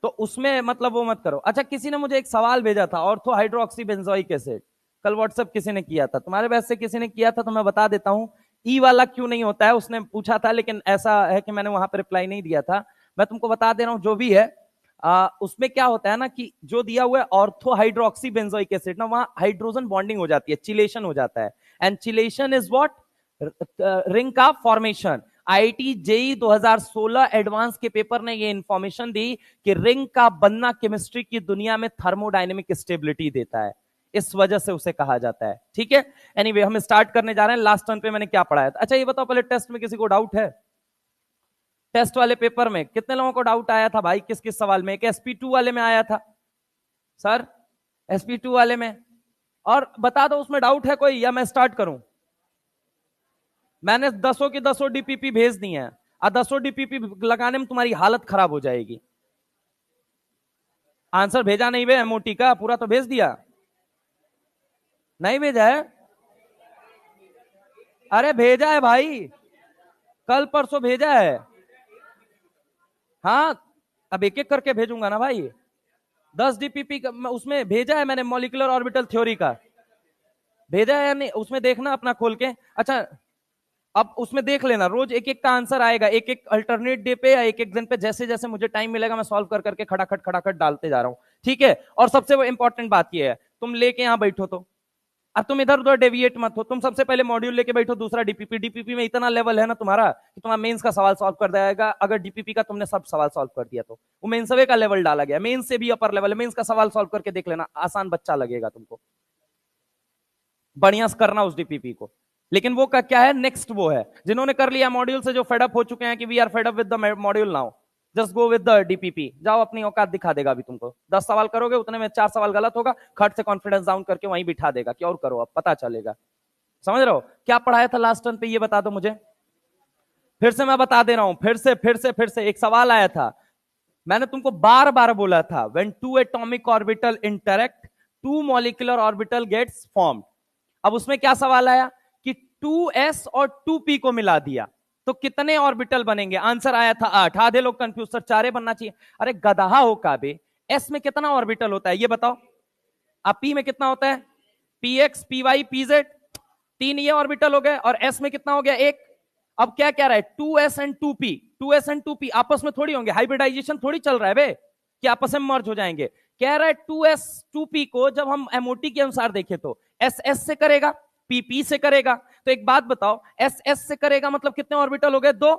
तो उसमें मतलब वो मत करो। अच्छा, किसी ने मुझे एक सवाल भेजा था, ऑर्थो हाइड्रोक्सी बेंजोइक एसिड, कल व्हाट्सएप किसी ने किया था, तुम्हारे बैच से किसी ने किया था, तो मैं बता देता हूं ई वाला क्यों नहीं होता है, उसने पूछा था, लेकिन ऐसा है कि मैंने वहां पर रिप्लाई नहीं दिया था। मैं तुमको बता दे रहा हूं जो भी है। उसमें क्या होता है ना कि जो दिया हुआ है ऑर्थो हाइड्रोक्सी बेंजोइक एसिड ना, वहां हाइड्रोजन बॉन्डिंग हो जाती है, चिलेशन हो जाता है। And chelation is what, ring का फॉर्मेशन। आईआईटी जेई 2016 एडवांस के पेपर ने ये इंफॉर्मेशन दी कि रिंग का बनना केमिस्ट्री की दुनिया में थर्मोडायनेमिक स्टेबिलिटी देता है, इस वजह से उसे कहा जाता है, ठीक है। एनीवे हम स्टार्ट करने जा रहे हैं। लास्ट टर्न पे मैंने क्या पढ़ाया था, अच्छा ये बताओ पहले, टेस्ट में किसी को डाउट है? टेस्ट वाले पेपर में कितने लोगों को डाउट आया था भाई, किस किस सवाल में? एक SP2 वाले में आया था सर, SP2 वाले में। और बता दो उसमें डाउट है कोई, या मैं स्टार्ट करूं? मैंने 10 की 10 डीपीपी भेज दी है, और 10 डीपीपी लगाने में तुम्हारी हालत खराब हो जाएगी। आंसर भेजा नहीं बे, एमओटी का पूरा तो भेज दिया, नहीं भेजा है? अरे भेजा है भाई, कल परसों भेजा है। हाँ, अब एक एक करके भेजूंगा ना भाई। 10 डीपीपी उसमें भेजा है मैंने, मॉलिक्यूलर ऑर्बिटल थ्योरी का भेजा है या नहीं, उसमें देखना अपना खोल के। अच्छा, अब उसमें देख लेना, रोज एक एक का आंसर आएगा, एक एक अल्टरनेट डे पे या एक एक दिन पे, जैसे जैसे मुझे टाइम मिलेगा मैं सॉल्व कर करके खटाखट डालते जा रहा हूं, ठीक है। और सबसे इंपॉर्टेंट बात यह है, तुम लेके यहां बैठो तो, अब तुम इधर उधर डेविएट मत हो, तुम सबसे पहले मॉड्यूल लेके बैठो, दूसरा डीपीपी। डीपीपी में इतना लेवल है ना तुम्हारा कि तुम्हारा मेंस का सवाल सॉल्व कर देगा, अगर डीपीपी का तुमने सब सवाल सॉल्व कर दिया तो। वो मेंस का लेवल डाला गया, मेंस से भी अपर लेवल है, मेंस का सवाल सॉल्व करके देख लेना, आसान बच्चा लगेगा तुमको, बढ़िया करना उस डीपीपी को। लेकिन वो का क्या है, नेक्स्ट वो है जिन्होंने कर लिया मॉड्यूल से, जो फेडअप हो चुके हैं कि we are fed up with the module now, just go with the DPP, जाओ अपनी औकात दिखा देगा। अभी तुमको 10 सवाल करोगे, उतने में 4 सवाल गलत होगा, खट से कॉन्फिडेंस डाउन करके वहीं बिठा देगा कि और करो, अब पता चलेगा। समझ रहे हो क्या पढ़ाया था लास्ट टर्न पे, ये बता दो मुझे, फिर से मैं बता दे रहा हूं, फिर से एक सवाल आया था, मैंने तुमको बार बार बोला था, when two atomic orbital interact, two molecular orbital gets formed. अब उसमें क्या सवाल आया कि 2s और 2p को मिला दिया तो कितने ऑर्बिटल बनेंगे, आंसर आया था 8। आधे लोग कंफ्यूज, सर 4 बनना चाहिए। अरे गधा हो काबे, s में कितना ऑर्बिटल होता है ये बताओ, अब p में कितना होता है, px py pz, 3 ये ऑर्बिटल हो गए, और s में कितना हो गया, 1। अब क्या कह रहा है, 2s and 2p, 2s and 2p आपस में थोड़ी होंगे, हाइब्रिडाइजेशन थोड़ी चल रहा है बे कि आपस में मर्ज हो जाएंगे। कह रहा है 2s 2p को जब हम एमओटी के अनुसार देखें तो s s से करेगा, p p से करेगा। तो एक बात बताओ, s s से करेगा मतलब कितने ऑर्बिटल हो गए, 2।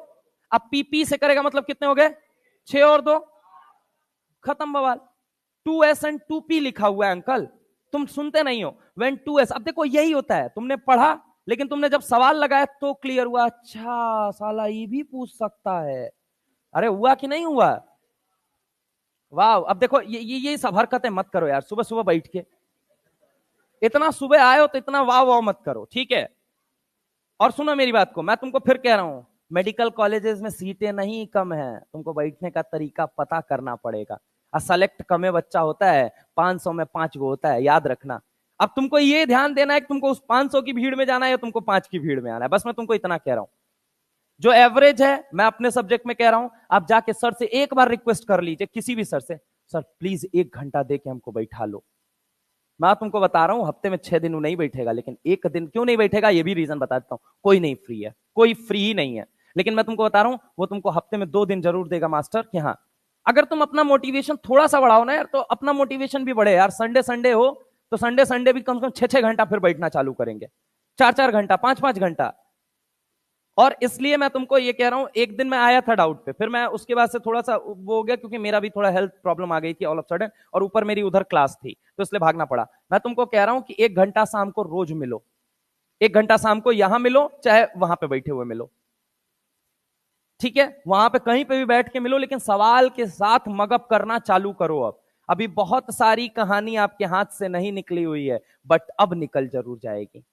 अब p p से करेगा मतलब कितने हो गए, 6 और 2, खत्म बवाल। 2s एंड 2p लिखा हुआ है अंकल, तुम सुनते नहीं हो। व्हेन 2s, अब देखो यही होता है, तुमने पढ़ा लेकिन तुमने जब सवाल लगाया तो क्लियर हुआ, अच्छा साला ये भी पूछ सकता है। अरे हुआ कि नहीं हुआ? वाह। अब देखो ये सब हरकतें मत करो यार, सुबह सुबह बैठ के। इतना सुबह आए हो तो इतना वाह वाह मत करो, ठीक है? और सुनो मेरी बात को, मैं तुमको फिर कह रहा हूं, मेडिकल कॉलेजेस में सीटें नहीं कम है, तुमको बैठने का तरीका पता करना पड़ेगा। सेलेक्ट कमे बच्चा होता है, 500 में 5 गो होता है, याद रखना। अब तुमको ये ध्यान देना है कि तुमको उस 500 की भीड़ में जाना है या तुमको 5 की भीड़ में आना है, बस मैं तुमको इतना कह रहा हूं। जो एवरेज है, मैं अपने सब्जेक्ट में कह रहा हूं, आप जाके सर से एक बार रिक्वेस्ट कर लीजिए, किसी भी सर से, सर प्लीज 1 घंटा दे के हमको बैठा लो। मैं तुमको बता रहा हूं, हफ्ते में 6 दिन वो नहीं बैठेगा, लेकिन एक दिन क्यों नहीं बैठेगा ये भी रीजन बता देता हूं। कोई नहीं फ्री है, कोई फ्री ही नहीं है, लेकिन मैं तुमको बता रहा हूं वो तुमको हफ्ते में 2 दिन जरूर देगा मास्टर, कि हाँ अगर तुम अपना मोटिवेशन थोड़ा सा बढ़ाओ ना यार, तो अपना मोटिवेशन भी बढ़े यार। संडे संडे हो तो संडे संडे भी कम से कम 6-6 घंटा फिर बैठना चालू करेंगे, 4-4 घंटा, 5-5 घंटा। और इसलिए मैं तुमको ये कह रहा हूं, एक दिन मैं आया था डाउट पे, फिर मैं उसके बाद से थोड़ा सा वो हो गया, क्योंकि मेरा भी थोड़ा हेल्थ प्रॉब्लम आ गई थी ऑल ऑफ सडन, और ऊपर मेरी उधर क्लास थी, तो इसलिए भागना पड़ा। मैं तुमको कह रहा हूं कि 1 घंटा शाम को रोज मिलो, 1 घंटा शाम को यहां मिलो, चाहे वहां पे बैठे हुए मिलो, ठीक है? वहां पे कहीं पे भी बैठ के मिलो, लेकिन सवाल के साथ मगअप करना चालू करो। अब अभी बहुत सारी कहानी आपके हाथ से नहीं निकली हुई है, बट अब निकल जरूर जाएगी।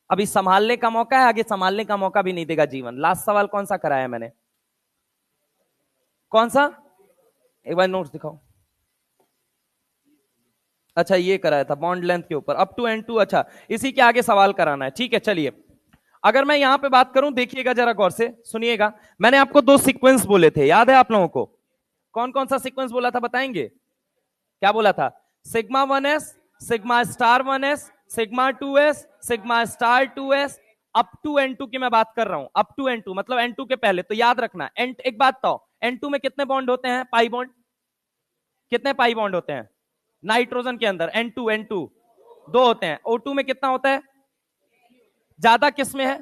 अभी संभालने का मौका है, आगे संभालने का मौका भी नहीं देगा जीवन। लास्ट सवाल कौन सा कराया मैंने? कौन सा? एक बार नोट्स दिखाओ। अच्छा ये कराया था बॉन्ड लेंथ के ऊपर, अप टू एंड टू। अच्छा इसी के आगे सवाल कराना है, ठीक है? चलिए अगर मैं यहां पे बात करूं, देखिएगा जरा गौर से सुनिएगा। मैंने आपको 2 सीक्वेंस बोले थे, याद है आप लोगों को? कौन कौन सा सीक्वेंस बोला था, बताएंगे? क्या बोला था? Sigma 1s, sigma star 1s, sigma 2s, sigma star 2s, up to N2 की मैं बात कर रहा हूं। अप टू N2 मतलब N2 के पहले, तो याद रखना। एक बात तो, N2 में कितने बॉन्ड होते हैं? Pi bond. कितने पाई बॉन्ड होते हैं नाइट्रोजन के अंदर? N2 2 होते हैं। O2 में कितना होता है? ज्यादा किस में है?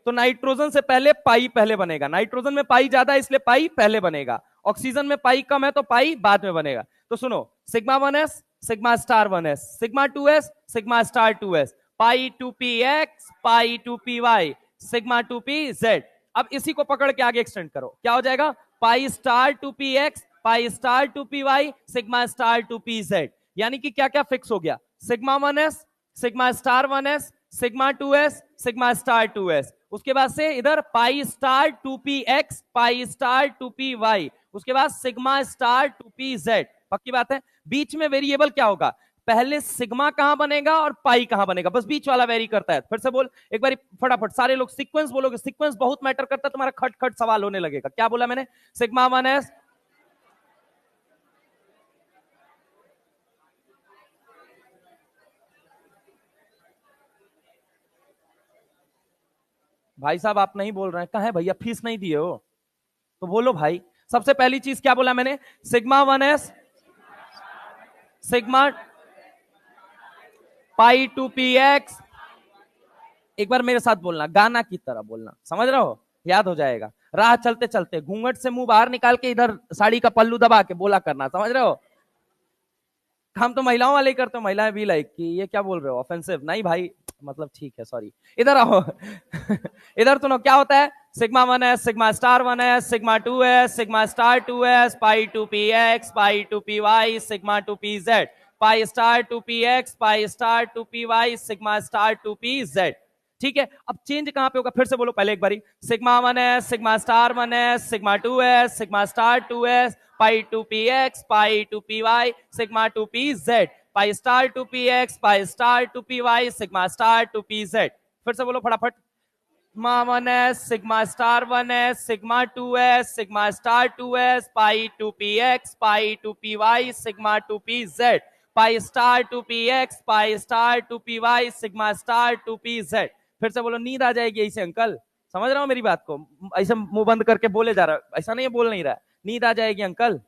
तो नाइट्रोजन से पहले पाई पहले बनेगा, नाइट्रोजन में पाई ज्यादा इसलिए पाई पहले बनेगा, ऑक्सीजन में पाई कम है तो पाई बाद में बनेगा। तो सुनो, sigma 1s, sigma star 1s, sigma 2s, sigma star 2s, pi 2px, pi 2py, sigma 2pz। अब इसी को पकड़ के आगे एक्सटेंड करो, क्या हो जाएगा? पाई star 2px, pi star 2py, sigma star 2pz। यानी कि क्या क्या फिक्स हो गया? Sigma 1s, sigma star 1s, sigma 2s, sigma star 2s। उसके बाद से इधर पाई star 2px, pi star 2py, उसके बाद सिग्मा स्टार 2pz। पक्की बात है? बीच में वेरिएबल क्या होगा? पहले सिग्मा कहां बनेगा और पाई कहां बनेगा, बस बीच वाला वेरी करता है। फिर से बोल एक बार फटाफट, सारे लोग सीक्वेंस बोलोगे, सीक्वेंस बहुत मैटर करता है, तुम्हारा खट खट सवाल होने लगेगा। क्या बोला मैंने? सिग्मा 1s, भाई साहब आप नहीं बोल रहे हैं, कहां है भैया? फीस नहीं दिए हो तो बोलो भाई। सबसे पहली चीज क्या बोला मैंने? Sigma 1s, sigma pi 2px। एक बार मेरे साथ बोलना, गाना की तरह बोलना, समझ रहे हो? याद हो जाएगा। राह चलते चलते घूंघट से मुंह बाहर निकाल के इधर साड़ी का पल्लू दबा के बोला करना, समझ रहे हो? हम तो महिलाओं वाले ही करते हो, महिलाएं भी लाइक कि ये क्या बोल रहे हो, ऑफेंसिव नहीं भाई, मतलब ठीक है, सॉरी। इधर आओ इधर सुनो क्या होता है? Sigma 1s, sigma star 1s, sigma 2s, sigma star 2s, pi 2px, pi 2py, sigma 2pz, pi star 2px, pi star 2py, sigma star 2pz। ठीक है? अब चेंज कहां पे होगा? फिर से बोलो पहले एक बारी। Sigma 1s, sigma star 1s, sigma 2s, sigma star 2s, pi 2px, pi 2py, sigma 2pz, pi star 2px, pi star 2py, sigma star 2pz। फिर से बोलो फटाफट। Sigma 1s, sigma star 1s, sigma 2s, sigma star 2s, pi 2px, pi 2py, sigma 2pz, pi star 2px, pi star 2py, sigma star 2pz। फिर से बोलो, नींद आ जाएगी ऐसे अंकल, समझ रहा हूं मेरी बात को? ऐसे मुंह बंद करके बोले जा रहा, ऐसा नहीं है, बोल नहीं रहा, नींद आ जाएगी अंकल,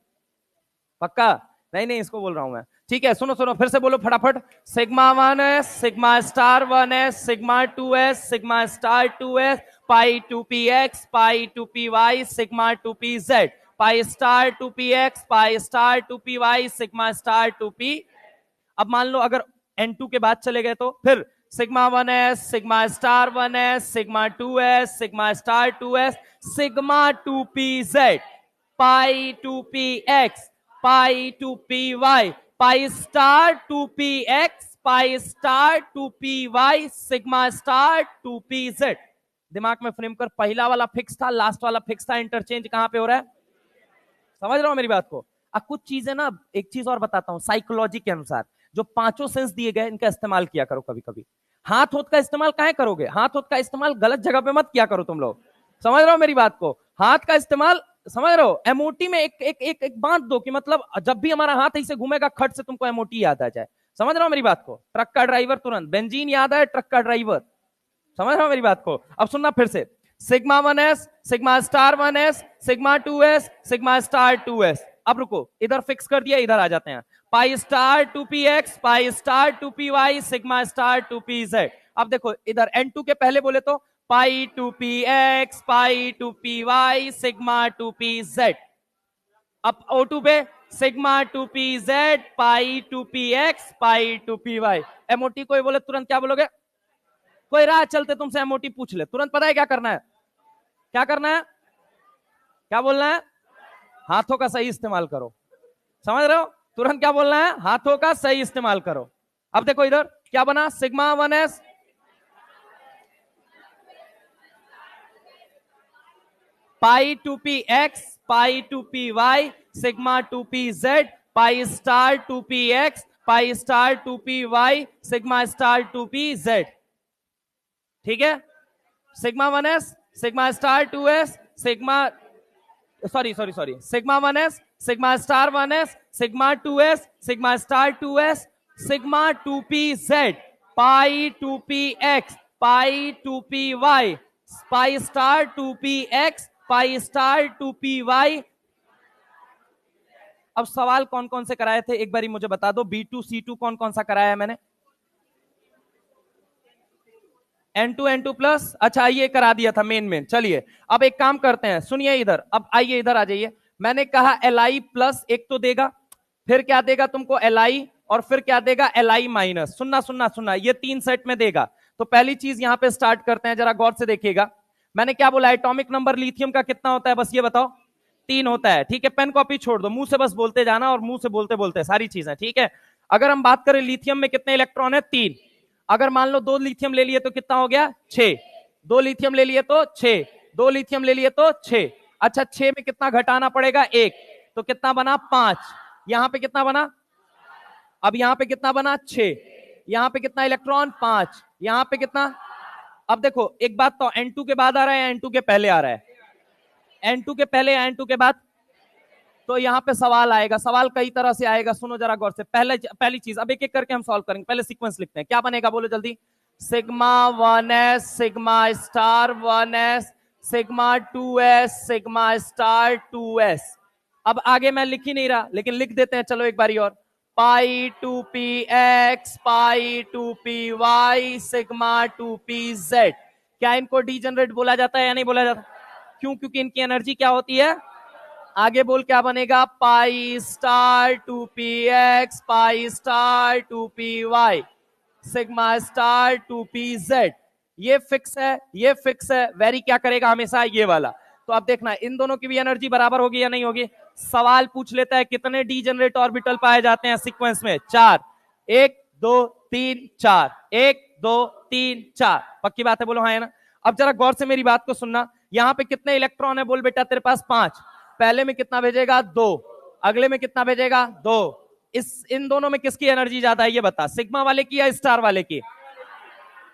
पक्का? नहीं नहीं, इसको बोल रहा हूं मैं। ठीक है, सुनो सुनो, फिर से बोलो फटाफट। Sigma 1s, sigma star 1s, sigma 2s, sigma star 2s, pi 2px, pi 2py, sigma 2pz, pi star 2px, pi star 2py, sigma star 2p। अब मान लो अगर N2 के बाद चले गए तो फिर sigma 1s, sigma star 1s, sigma 2s, sigma star 2s, sigma 2pz, पाई 2px, पाई 2py, पाई star 2px, pi star 2py, sigma star 2pz। दिमाग में फ्रेम कर, पहला वाला फिक्स था, लास्ट वाला फिक्स था, इंटरचेंज कहां पे हो रहा है? समझ रहे हो मेरी बात को? अब कुछ चीजें ना, एक चीज और बताता हूं, साइकोलॉजी के अनुसार जो पांचों सेंस दिए गए इनका इस्तेमाल किया करो। कभी कभी हाथ होठ का इस्तेमाल काहे करोगे? हाथ होठ का इस्तेमाल गलत जगह पे मत किया करो तुम लोग। समझ रहे हो मेरी बात को? हाथ का इस्तेमाल, समझ रहे हो, एमओटी में एक एक एक, एक बांध दो कि मतलब जब भी हमारा हाथ ऐसे घूमेगा खट से तुमको एमओटी याद आ जाए। समझ रहे हो मेरी बात को? ट्रक का ड्राइवर तुरंत बेंजीन याद है, ट्रक का ड्राइवर। समझ रहे हो मेरी बात को? अब सुनना फिर से, sigma 1s, sigma star 1s, sigma 2s, sigma star 2s। अब रुको, इधर फिक्स कर दिया, इधर आ जाते हैं। पाई star 2px, pi star 2py, sigma star 2pz। अब देखो इधर n2 के पहले बोले तो पाई 2px, pi 2py, sigma 2pz। अब O2 पे सिग्मा 2pz, पाई 2px, पाई 2py। एमओटी कोई बोले तुरंत क्या बोलोगे? कोई राह चलते तुमसे एमओटी पूछ ले, तुरंत पता है क्या करना है? क्या करना है? क्या बोलना है? हाथों का सही इस्तेमाल करो। समझ रहे हो? तुरंत क्या बोलना है? हाथों का सही इस्तेमाल करो। अब देखो इधर क्या बना, सिग्मा 1s, पाई 2px, pi 2py, sigma 2pz, pi star 2px, pi star 2py, sigma star 2pz। ठीक है? Sigma 1s, sigma star 2s, sigma, sorry sorry sorry, sigma 1s, sigma star 1s, sigma 2s, sigma star 2s, sigma 2pz, पाई 2px, पाई 2py, पाई star 2px, pi star 2py। अब सवाल कौन कौन से कराए थे एक बारी मुझे बता दो। B2 C2 कौन कौन सा कराया है मैंने? N2 N2 प्लस, अच्छा ये करा दिया था मेन। चलिए अब एक काम करते हैं, सुनिए इधर, अब आइए इधर आ जाइए। मैंने कहा Li प्लस एक तो देगा, फिर क्या देगा तुमको? Li, और फिर क्या देगा? Li minus. सुनना सुनना सुनना, ये 3 सेट में देगा। तो पहली चीज यहां पे स्टार्ट करते हैं, जरा गौर से देखिएगा। मैंने क्या बोला? एटॉमिक नंबर लिथियम का कितना होता है, बस ये बताओ। 3 होता है। ठीक है, पेन कॉपी छोड़ दो, मुंह से बस बोलते जाना, और मुंह से बोलते बोलते सारी चीजें। ठीक है, अगर हम बात करें लिथियम में कितने इलेक्ट्रॉन है? 3। अगर मान लो 2 लिथियम ले लिए तो कितना हो गया? 6। 2 लिथियम ले लिए तो 6, 2 लिथियम ले लिए तो 6। अच्छा 6 में कितना घटाना पड़ेगा? 1, तो कितना बना? 5। यहां पे कितना बना? अब यहां पे कितना बना? 6। यहां पे कितना इलेक्ट्रॉन? 5। यहां पे कितना? अब देखो एक बात तो, N2 के बाद आ रहा है, N2 के पहले आ रहा है? N2 के पहले, N2 के बाद। तो यहाँ पे सवाल आएगा, सवाल कई तरह से आएगा, सुनो जरा गौर से। पहली चीज, अब एक एक करके हम सॉल्व करेंगे, पहले सीक्वेंस लिखते हैं। क्या बनेगा बोलो जल्दी? Sigma 1s, sigma star 1s, sigma 2s, sigma star 2s। अब आगे मैं लिख ही नहीं रहा, लेकिन लिख देते हैं, चलो एक बारी और। पाई 2px, pi 2py, sigma 2pz। क्या इनको डीजनरेट बोला जाता है या नहीं बोला जाता? क्यों? क्योंकि इनकी एनर्जी क्या होती है? आगे बोल, क्या बनेगा? पाई star 2px, pi star 2py, sigma star 2pz। ये फिक्स है, ये फिक्स है। वेरी क्या करेगा हमेशा? ये वाला। तो अब देखना इन दोनों की भी एनर्जी बराबर होगी या नहीं होगी। सवाल पूछ लेता है कितने डीजनरेट ऑर्बिटल पाए जाते हैं सीक्वेंस में? 4। 1 2 3 4, 1 2 3 4। पक्की बात है? बोलो हाँ है ना। अब जरा गौर से मेरी बात को सुनना। यहां पे कितने इलेक्ट्रॉन है? बोल बेटा तेरे पास 5। पहले में कितना भेजेगा? 2। अगले में कितना भेजेगा? 2। इन दोनों में किसकी एनर्जी ज्यादा है ये बता, सिग्मा वाले की या स्टार वाले की?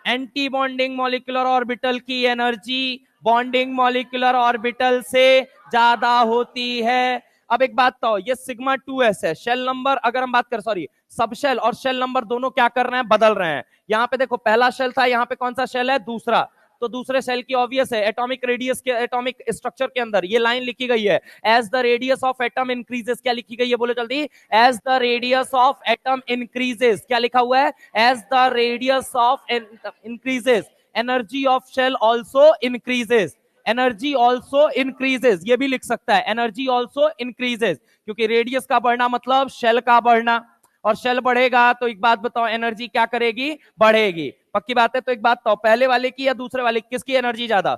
एंटी बॉन्डिंग मॉलिक्यूलर ऑर्बिटल की एनर्जी बॉन्डिंग मॉलिक्यूलर ऑर्बिटल से ज्यादा होती है। अब एक बात तो, ये सिग्मा 2s है, शेल नंबर अगर हम बात करें, सॉरी, सब शेल और शेल नंबर दोनों क्या कर रहे हैं? बदल रहे हैं। यहां पे देखो पहला शेल था, यहां पे कौन सा शेल है? दूसरा। तो दूसरे सेल की ऑब्वियस है, एटॉमिक रेडियस के, एटॉमिक स्ट्रक्चर के अंदर ये लाइन लिखी गई है, as the radius of atom increases. क्या लिखी गई है बोलो जल्दी? As the radius of atom increases. क्या लिखा हुआ है? As the radius of increases, energy of shell also increases. Energy also increases, ये भी लिख सकता है, एनर्जी ऑल्सो इंक्रीजेस, क्योंकि रेडियस का बढ़ना मतलब शेल का बढ़ना, और शेल बढ़ेगा तो एक बात बताओ, एनर्जी क्या करेगी? बढ़ेगी। पक्की बात है। तो एक बात तो पहले वाले की या दूसरे वाले की, किसकी एनर्जी ज्यादा?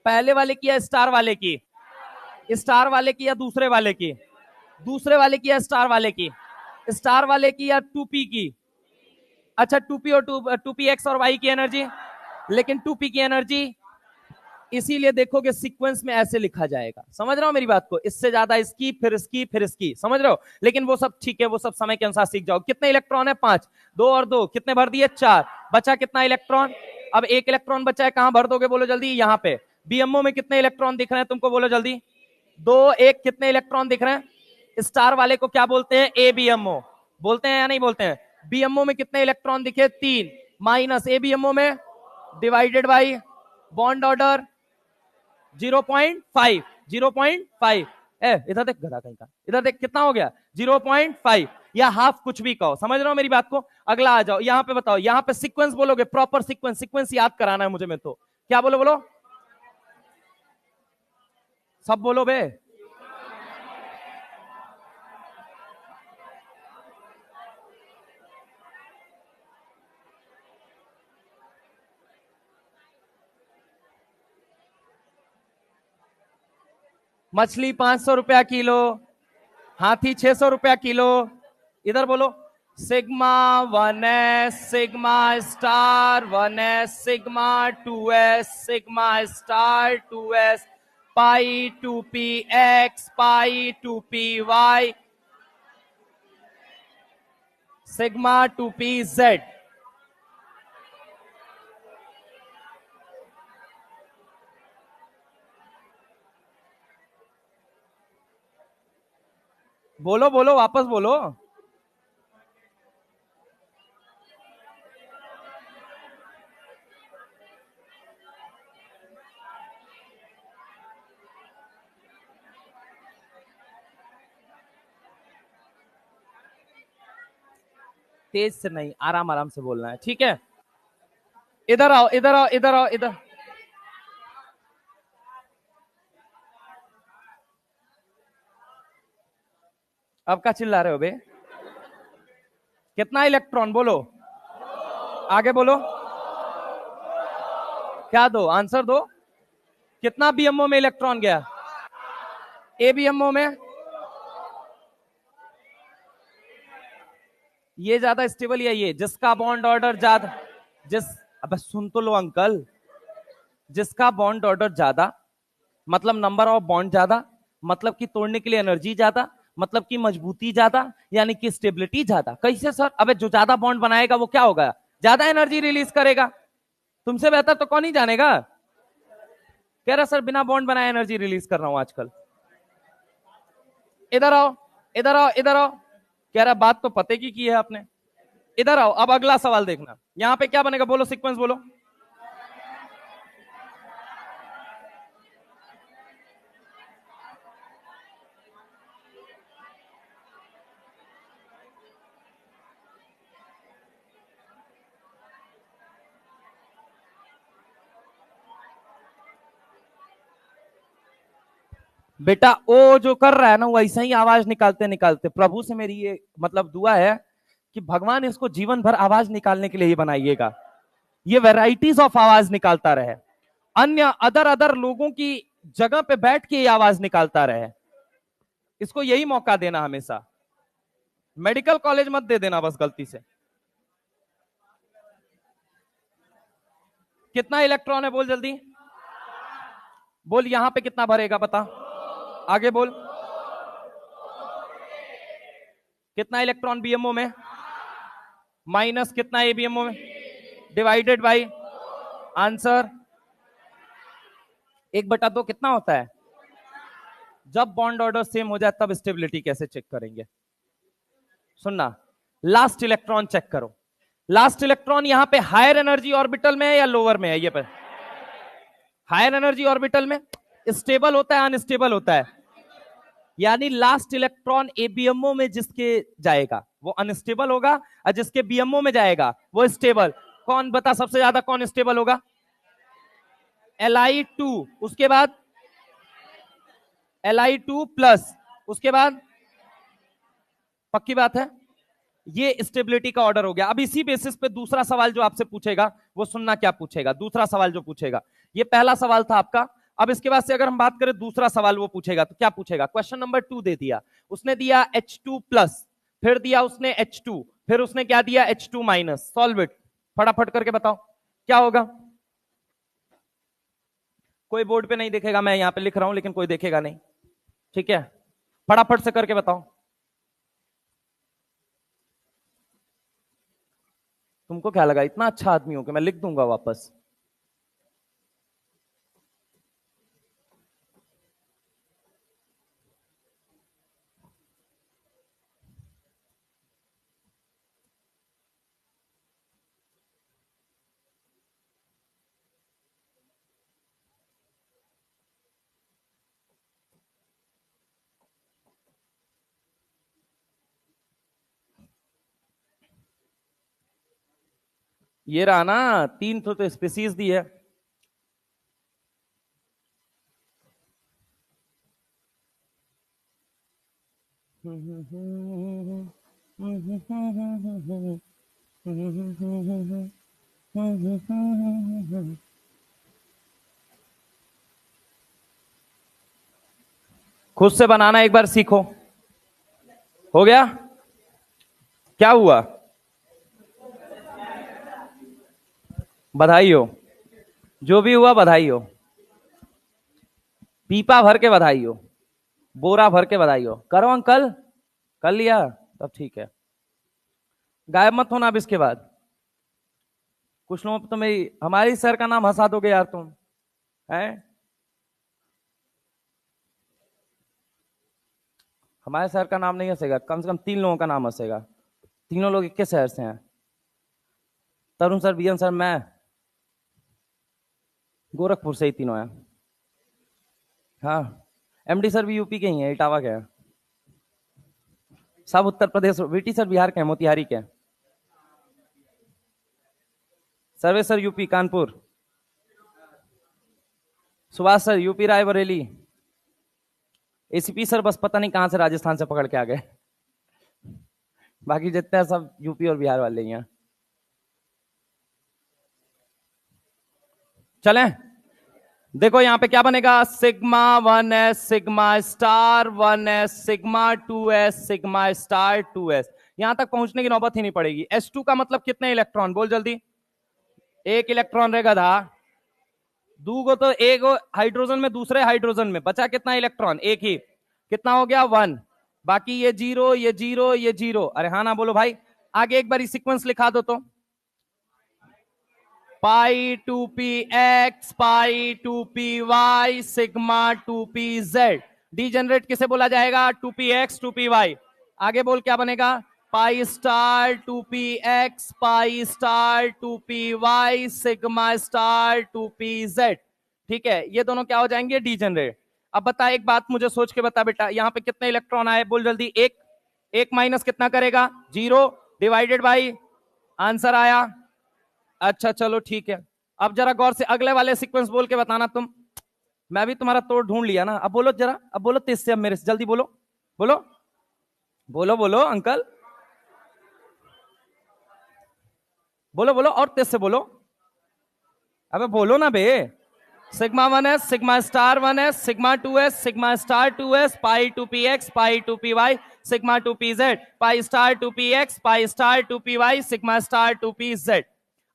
पहले वाले की या स्टार वाले की? स्टार वाले की या दूसरे वाले की? दूसरे वाले की या स्टार वाले की? स्टार वाले की या 2p की? अच्छा 2p और 2p एक्स और वाई की एनर्जी, लेकिन 2p की एनर्जी इसीलिए देखोगे सीक्वेंस में ऐसे लिखा जाएगा। समझ रहे हो मेरी बात को? इससे ज्यादा इसकी, फिर इसकी, फिर इसकी, समझ रहे हो? लेकिन वो सब ठीक है, वो सब समय के अनुसार सीख जाओ। कितने इलेक्ट्रॉन है? 5। 2 और 2 कितने भर दिए? 4। बचा कितना इलेक्ट्रॉन? अब 1 इलेक्ट्रॉन बचा है, कहां भर दोगे बोलो जल्दी? यहां पे। बीएमओ में कितने इलेक्ट्रॉन दिख रहे हैं तुमको, बोलो जल्दी? 2 1 कितने इलेक्ट्रॉन दिख रहे हैं? स्टार वाले को क्या बोलते हैं? एबीएमओ बोलते हैं या नहीं बोलते हैं? बीएमओ में कितने इलेक्ट्रॉन दिखे? 3 माइनस एबीएमओ में डिवाइडेड बाई बॉन्ड ऑर्डर 0.5। 0.5 इधर देख गधा कहीं का, इधर देख कितना हो गया? 0.5 या हाफ, कुछ भी कहो। समझ रहे हो मेरी बात को? अगला आ जाओ, यहां पे बताओ, यहां पे सीक्वेंस बोलोगे, प्रॉपर सीक्वेंस। सीक्वेंस याद कराना है मुझे, मैं तो क्या बोलो, बोलो सब बोलो बे। मछली 500 रुपया किलो, हाथी 600 रुपया किलो। इधर बोलो, sigma 1s, sigma star 1s, sigma 2s, sigma star 2s, पाई 2p x, पाई 2p y, sigma 2p z। बोलो बोलो, वापस बोलो। तेज से नहीं, आराम आराम से बोलना है, ठीक है? इधर आओ, इधर आओ, इधर आओ, इधर। अब क्या चिल्ला रहे हो बे? कितना इलेक्ट्रॉन बोलो? आगे बोलो। क्या दो? आंसर दो। कितना बीएमओ में इलेक्ट्रॉन गया? एबीएमओ में ये ज्यादा स्टेबल या ये? जिसका बॉन्ड ऑर्डर ज्यादा, जिस, अब सुन तो लो अंकल, जिसका बॉन्ड ऑर्डर ज्यादा मतलब नंबर ऑफ बॉन्ड ज्यादा, मतलब कि तोड़ने के लिए एनर्जी ज्यादा, मतलब कि मजबूती ज्यादा, यानी कि स्टेबिलिटी ज्यादा। कैसे सर? अबे जो ज्यादा बॉन्ड बनाएगा वो क्या होगा? ज्यादा एनर्जी रिलीज करेगा। तुमसे बेहतर तो कौन ही जानेगा? कह रहा सर बिना बॉन्ड बनाए एनर्जी रिलीज कर रहा हूं आजकल। इधर आओ, इधर आओ, इधर आओ। कह रहा बात तो पते की है आपने। इधर आओ, अब अगला सवाल देखना, यहां पे क्या बनेगा बोलो, सीक्वेंस बोलो। बेटा ओ जो कर रहा है ना, वैसे ही आवाज निकालते निकालते, प्रभु से मेरी ये मतलब दुआ है कि भगवान इसको जीवन भर आवाज निकालने के लिए ही बनाइएगा, ये वेराइटीज ऑफ आवाज निकालता रहे, अन्य अदर अदर लोगों की जगह पे बैठ के ये आवाज निकालता रहे। इसको यही मौका देना हमेशा। मेडिकल कॉलेज मत दे देना बस गलती से। कितना इलेक्ट्रॉन है बोल जल्दी? बोल यहां पे कितना भरेगा बता? आगे बोल। कितना इलेक्ट्रॉन बीएमओ में? माइनस कितना एबीएमओ में? डिवाइडेड बाई आंसर 1/2 कितना होता है? जब बॉन्ड ऑर्डर सेम हो जाए तब स्टेबिलिटी कैसे चेक करेंगे? सुनना, लास्ट इलेक्ट्रॉन चेक करो। लास्ट इलेक्ट्रॉन यहां पे हायर एनर्जी ऑर्बिटल में है या लोअर में है? ये पर हायर एनर्जी ऑर्बिटल में स्टेबल होता है, अनस्टेबल होता है? यानी लास्ट इलेक्ट्रॉन एबीएमओ में जिसके जाएगा वो अनस्टेबल होगा, और जिसके बीएमओ में जाएगा वो स्टेबल। कौन बता सबसे ज्यादा कौन स्टेबल होगा? Li2, उसके बाद Li2 प्लस, उसके बाद पक्की बात है ये स्टेबिलिटी का ऑर्डर हो गया। अब इसी बेसिस पे दूसरा सवाल जो आपसे पूछेगा वो सुनना क्या पूछेगा। दूसरा सवाल जो पूछेगा, ये पहला सवाल था आपका। अब इसके बाद से अगर हम बात करें दूसरा सवाल वो पूछेगा तो क्या पूछेगा। क्वेश्चन नंबर 2 दे दिया उसने, दिया H2+, फिर दिया उसने H2, फिर उसने क्या दिया H2-। सॉल्व इट, फटाफट करके बताओ क्या होगा। कोई बोर्ड पे नहीं देखेगा, मैं यहां पे लिख रहा हूं लेकिन कोई देखेगा नहीं, ठीक है। फटाफट से करके बताओ। तुमको क्या लगा इतना अच्छा आदमी हो कि मैं लिख दूंगा वापस। ये रहा ना, 3 तो स्पीसीज दी है। खुद से बनाना एक बार सीखो। हो गया? क्या हुआ? बधाई हो, जो भी हुआ बधाई हो। पीपा भर के बधाई हो, बोरा भर के बधाई हो। करो अंकल, कर लिया तब ठीक है। गायब मत होना अब इसके बाद। कुछ लोग तो मेरी हमारी सर का नाम हंसा दोगे यार तुम, हैं? हमारे शहर का नाम नहीं हंसेगा, कम से कम 3 लोगों का नाम हंसेगा। तीनों लोग एक के शहर से हैं। तरुण सर, बीएन सर, मैं गोरखपुर से ही तीनों हैं। हाँ, एमडी सर भी यूपी के ही हैं, इटावा के हैं। सब उत्तर प्रदेश। वीटी सर बिहार के हैं, मोतिहारी के हैं। Sarve sir UP Kanpur. Subhash sir UP Raebareli. ACP sir बस पता नहीं कहां से राजस्थान से पकड़ के आ गए। बाकी जितने सब यूपी और बिहार वाले ही हैं। चलें, देखो यहां पे क्या बनेगा। Sigma 1s, sigma star 1s, sigma 2s, sigma star 2s। यहां तक पहुंचने की नौबत ही नहीं पड़ेगी। S2 का मतलब कितने इलेक्ट्रॉन, बोल जल्दी। एक इलेक्ट्रॉन रहेगा था। दूगो तो एक हाइड्रोजन में, दूसरे हाइड्रोजन में बचा कितना इलेक्ट्रॉन, एक ही। कितना हो गया 1। बाकी ये 0, ये 0, ये 0। अरे हाँ ना बोलो भाई। आगे एक बार सीक्वेंस लिखा दो तो। पाई 2p x, पाई 2py, सिग्मा 2pz। डीजेनरेट किसे बोला जाएगा, 2px 2py। आगे बोल क्या बनेगा, पाई star 2px, pi star 2py, sigma star 2pz। ठीक है, ये दोनों क्या हो जाएंगे, डीजेनरेट। अब बता एक बात, मुझे सोच के बता बेटा, यहां पे कितने इलेक्ट्रॉन आए, बोल जल्दी। एक। एक माइनस कितना करेगा, 0 डिवाइडेड बाई, आंसर आया। अच्छा चलो ठीक है। अब जरा गौर से अगले वाले सीक्वेंस बोल के बताना तुम। मैं भी तुम्हारा तोड़ ढूंढ लिया ना। अब बोलो जरा, अब बोलो तेज से, अब मेरे से जल्दी बोलो। बोलो बोलो बोलो अंकल, बोलो बोलो और तेज से बोलो। अबे बोलो ना बे। Sigma 1s, sigma star 1s, sigma 2s, sigma star 2s, pi 2px, pi 2py, sigma 2pz, pi star 2px, pi star 2py, sigma star 2pz।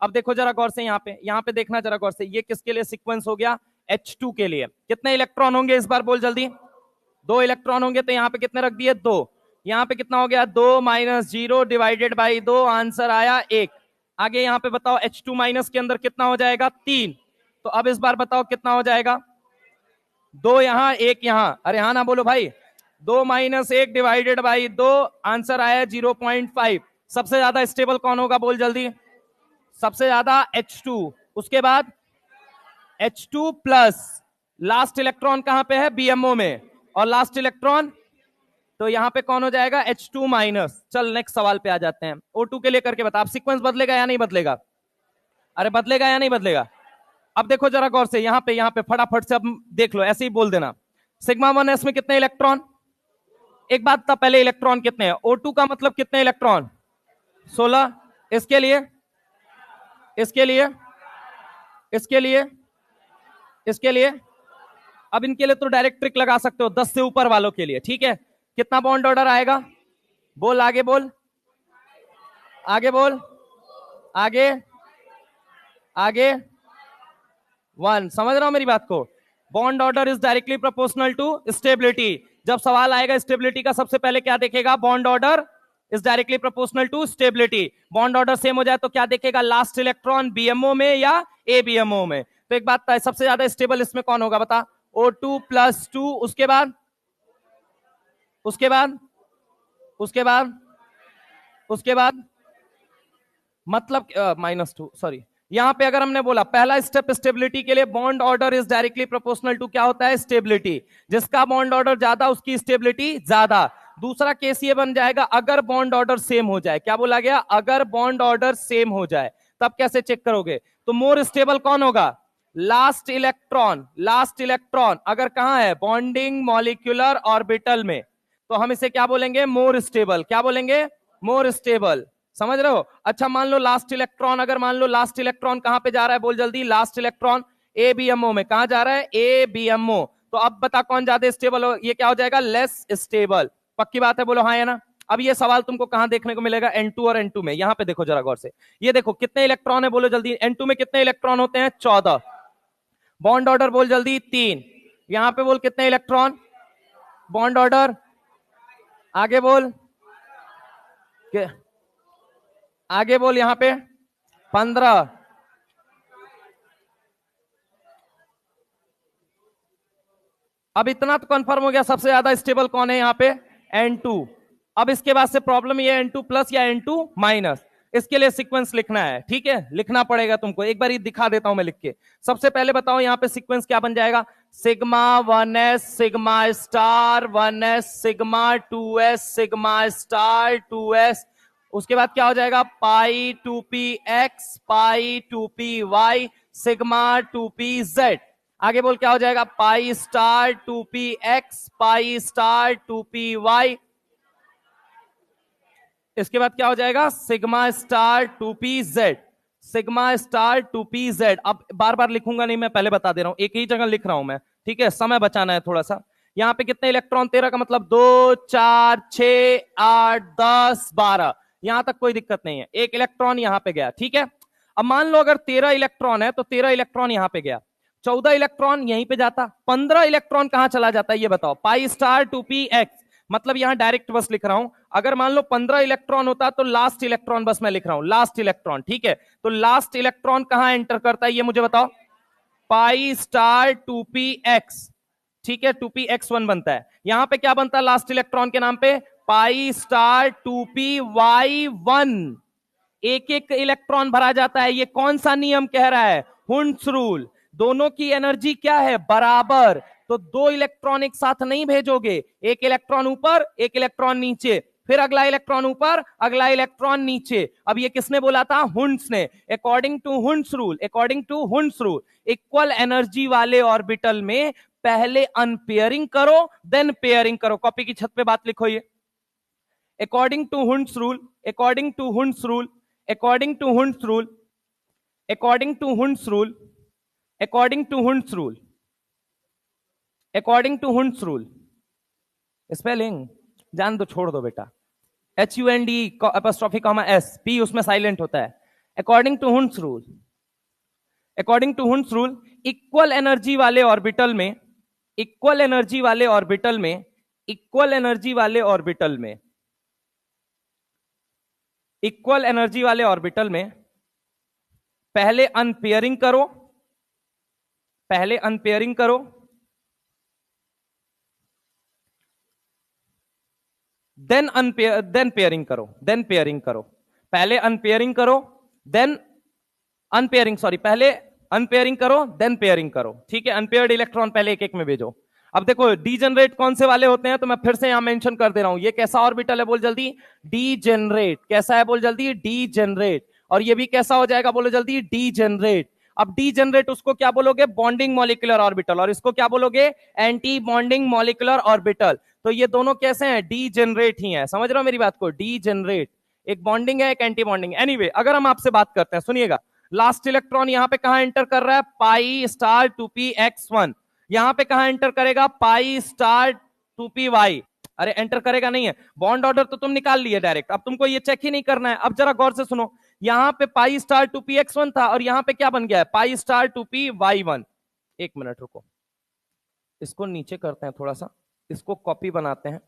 अब देखो जरा गौर से, यहाँ पे देखना जरा गौर से। ये किसके लिए सीक्वेंस हो गया, H2 के लिए। कितने इलेक्ट्रॉन होंगे इस बार, बोल जल्दी। 2 इलेक्ट्रॉन होंगे, तो यहाँ पे कितने रख दिए, 2। यहाँ पे कितना हो गया, 2 माइनस 0 डिवाइडेड बाई 2, आंसर आया 1। आगे यहाँ पे बताओ H2 माइनस के अंदर कितना हो जाएगा, 3। तो अब इस बार बताओ कितना हो जाएगा, 2 यहां 1 यहां। अरे हाँ ना बोलो भाई। 2 माइनस 1 डिवाइडेड बाई 2, आंसर आया 0.5। सबसे ज्यादा स्टेबल कौन होगा, बोल जल्दी। सबसे ज्यादा H2। उसके बाद H2+। लास्ट इलेक्ट्रॉन कहां पे है, BMO में। और लास्ट इलेक्ट्रॉन तो यहां पे कौन हो जाएगा, H2-। चल नेक्स्ट सवाल पे आ जाते हैं। O2 के लिए करके बता। अब सीक्वेंस बदलेगा या नहीं बदलेगा, अरे बदलेगा या नहीं बदलेगा। अब देखो जरा गौर से, यहाँ पे फटाफट से अब देख लो, ऐसे ही बोल देना। सिग्मा 1s में कितने इलेक्ट्रॉन, एक बात था पहले, इलेक्ट्रॉन कितने हैं। O2 का मतलब कितने इलेक्ट्रॉन, 16, इसके लिए, इसके लिए, इसके लिए, इसके लिए। अब इनके लिए तो डायरेक्ट ट्रिक लगा सकते हो 10 से ऊपर वालों के लिए, ठीक है। कितना बॉन्ड ऑर्डर आएगा? बोल, आगे बोल, आगे बोल, आगे, आगे 1। समझ रहा हो मेरी बात को? Bond order is directly proportional to stability. जब सवाल आएगा स्टेबिलिटी का, सबसे पहले क्या देखेगा? Bond order is directly proportional to stability. Bond order same हो जाए तो क्या देखेगा? लास्ट इलेक्ट्रॉन बीएमओ में या एबीएमओ में। तो एक बात है, सबसे ज्यादा स्टेबल इसमें कौन होगा बता? O2+2। उसके बाद, उसके बाद, उसके बाद, उसके बाद मतलब -2, सॉरी। यहां पे अगर हमने बोला पहला स्टेप स्टेबिलिटी के लिए, bond order is directly proportional to क्या होता है? स्टेबिलिटी। जिसका बॉन्ड ऑर्डर ज्यादा उसकी स्टेबिलिटी ज्यादा। दूसरा केस ये बन जाएगा अगर बॉन्ड ऑर्डर सेम हो जाए। क्या बोला गया? अगर बॉन्ड ऑर्डर सेम हो जाए। तब कैसे चेक करोगे? तो मोर स्टेबल कौन होगा? Last electron. लास्ट इलेक्ट्रॉन अगर कहां है? बॉन्डिंग मॉलिक्यूलर ऑर्बिटल में, तो हम इसे क्या बोलेंगे? More stable. क्या बोलेंगे? More stable. समझ रहे हो? अच्छा, मान लो लास्ट इलेक्ट्रॉन, अगर मान लो लास्ट इलेक्ट्रॉन कहां पे जा रहा है? बोल जल्दी। लास्ट इलेक्ट्रॉन एबीएमओ में। कहां जा रहा है? एबीएमओ। तो अब बता कौन ज्यादा स्टेबल हो? ये क्या हो जाएगा? Less stable. पक्की बात है? बोलो हाँ या ना। अब ये सवाल तुमको कहां देखने को मिलेगा? N2 और N2 में। यहां पे देखो जरा गौर से। ये देखो कितने इलेक्ट्रॉन है, बोलो जल्दी। N2 में कितने इलेक्ट्रॉन होते हैं? 14। बॉन्ड ऑर्डर बोल जल्दी, 3। यहां पे बोल कितने इलेक्ट्रॉन? बॉन्ड ऑर्डर, आगे बोल, आगे बोल, यहां पे 15। अब इतना तो कंफर्म हो गया सबसे ज्यादा स्टेबल कौन है यहां पे? N2। अब इसके बाद से प्रॉब्लम ये N2+ या N2-। इसके लिए सीक्वेंस लिखना है, ठीक है। लिखना पड़ेगा तुमको, एक बार ये दिखा देता हूं मैं लिख के। सबसे पहले बताओ यहां पे सीक्वेंस क्या बन जाएगा? Sigma 1s sigma star 1s sigma 2s sigma star 2s। उसके बाद क्या हो जाएगा? पाई 2p पाई 2p सिग्मा 2p आगे बोल क्या हो जाएगा? Pi star 2p pi star 2p। इसके बाद क्या हो जाएगा? Sigma star 2p sigma star 2p। अब बार बार लिखूंगा नहीं मैं, पहले बता दे रहा हूं, एक ही जगह लिख रहा हूं मैं, ठीक है। समय बचाना है थोड़ा सा। यहां पे कितने इलेक्ट्रॉन? 13 का मतलब 2 4 6 8 10 12। यहां तक कोई दिक्कत नहीं है। एक इलेक्ट्रॉन यहां पे गया, ठीक है। अब मान लो अगर 13 इलेक्ट्रॉन है तो 13 इलेक्ट्रॉन यहां पे गया, 14 इलेक्ट्रॉन यहीं पे जाता, 15 इलेक्ट्रॉन कहां चला जाता है ये बताओ? Pi star 2p। मतलब यहां डायरेक्ट बस लिख रहा हूं। अगर मान लो 15 इलेक्ट्रॉन होता तो लास्ट इलेक्ट्रॉन बस मैं लिख रहा हूं, लास्ट इलेक्ट्रॉन, ठीक है। तो लास्ट इलेक्ट्रॉन कहां एंटर करता है ये मुझे बताओ? Pi star 2p। ठीक है, 2p(x1) बनता है। यहां पे क्या बनता है लास्ट इलेक्ट्रॉन के नाम पे? Pi star 2py1। एक एक इलेक्ट्रॉन भरा जाता है। ये कौन सा नियम कह रहा है? Hund's rule. दोनों की एनर्जी क्या है? बराबर। तो 2 इलेक्ट्रॉन एक साथ नहीं भेजोगे, एक इलेक्ट्रॉन ऊपर एक इलेक्ट्रॉन नीचे, फिर अगला इलेक्ट्रॉन ऊपर अगला इलेक्ट्रॉन नीचे। अब ये किसने बोला था? हुंड्स ने। According to Hund's rule, according to Hund's rule, equal energy वाले ऑर्बिटल में पहले अनपेयरिंग करो देन पेयरिंग करो। कॉपी की छत पे बात लिखो ये। According to Hund's rule, according to Hund's rule, according to Hund's rule, according to Hund's rule, according to Hund's rule, according to Hund's rule. Spelling जान दो, छोड़ दो बेटा। HUND_S, P उसमें साइलेंट होता है। According to Hund's rule, according to Hund's rule, equal energy वाले ऑर्बिटल में, इक्वल एनर्जी वाले ऑर्बिटल में, इक्वल एनर्जी वाले ऑर्बिटल में, इक्वल एनर्जी वाले ऑर्बिटल में पहले अनपेयरिंग करो, पहले अनपेयरिंग करो, देन पेयरिंग करो, देन पेयरिंग करो। पहले अनपेयरिंग करो देन अनपेयरिंग, सॉरी, पहले अनपेयरिंग करो देन पेयरिंग करो, ठीक है। अनपेयर्ड इलेक्ट्रॉन पहले एक एक में भेजो। अब देखो डीजेनरेट कौन से वाले होते हैं, तो मैं फिर से यहां मेंशन कर दे रहा हूं। ये कैसा ऑर्बिटल है बोल जल्दी? डीजेनरेट। कैसा है बोल जल्दी? डीजेनरेट। और ये भी कैसा हो जाएगा बोलो जल्दी? डीजेनरेट। अब डीजेनरेट उसको क्या बोलोगे? Bonding molecular orbital. और इसको क्या बोलोगे? Anti bonding molecular orbital. तो ये दोनों कैसे हैं? डीजेनरेट ही हैं। समझ रहे हो मेरी बात को? डीजेनरेट। एक बॉन्डिंग है, एक एंटी बॉन्डिंग। एनीवे, अगर हम आपसे बात करते हैं, सुनिएगा, लास्ट इलेक्ट्रॉन यहां पे कहां एंटर कर रहा है, पाई स्टार 2p(x1), यहां पे कहां एंटर करेगा, पाई स्टार 2p(y). अरे एंटर करेगा नहीं है, बॉन्ड ऑर्डर तो तुम निकाल लिए डायरेक्ट, अब तुमको ये चेक ही नहीं करना है। अब जरा गौर से सुनो, यहां पे पाई स्टार 2p(x1) था और यहां पे क्या बन गया है, पाई स्टार 2p(y1). एक मिनट रुको, इसको नीचे करते हैं थोड़ा सा, इसको कॉपी बनाते हैं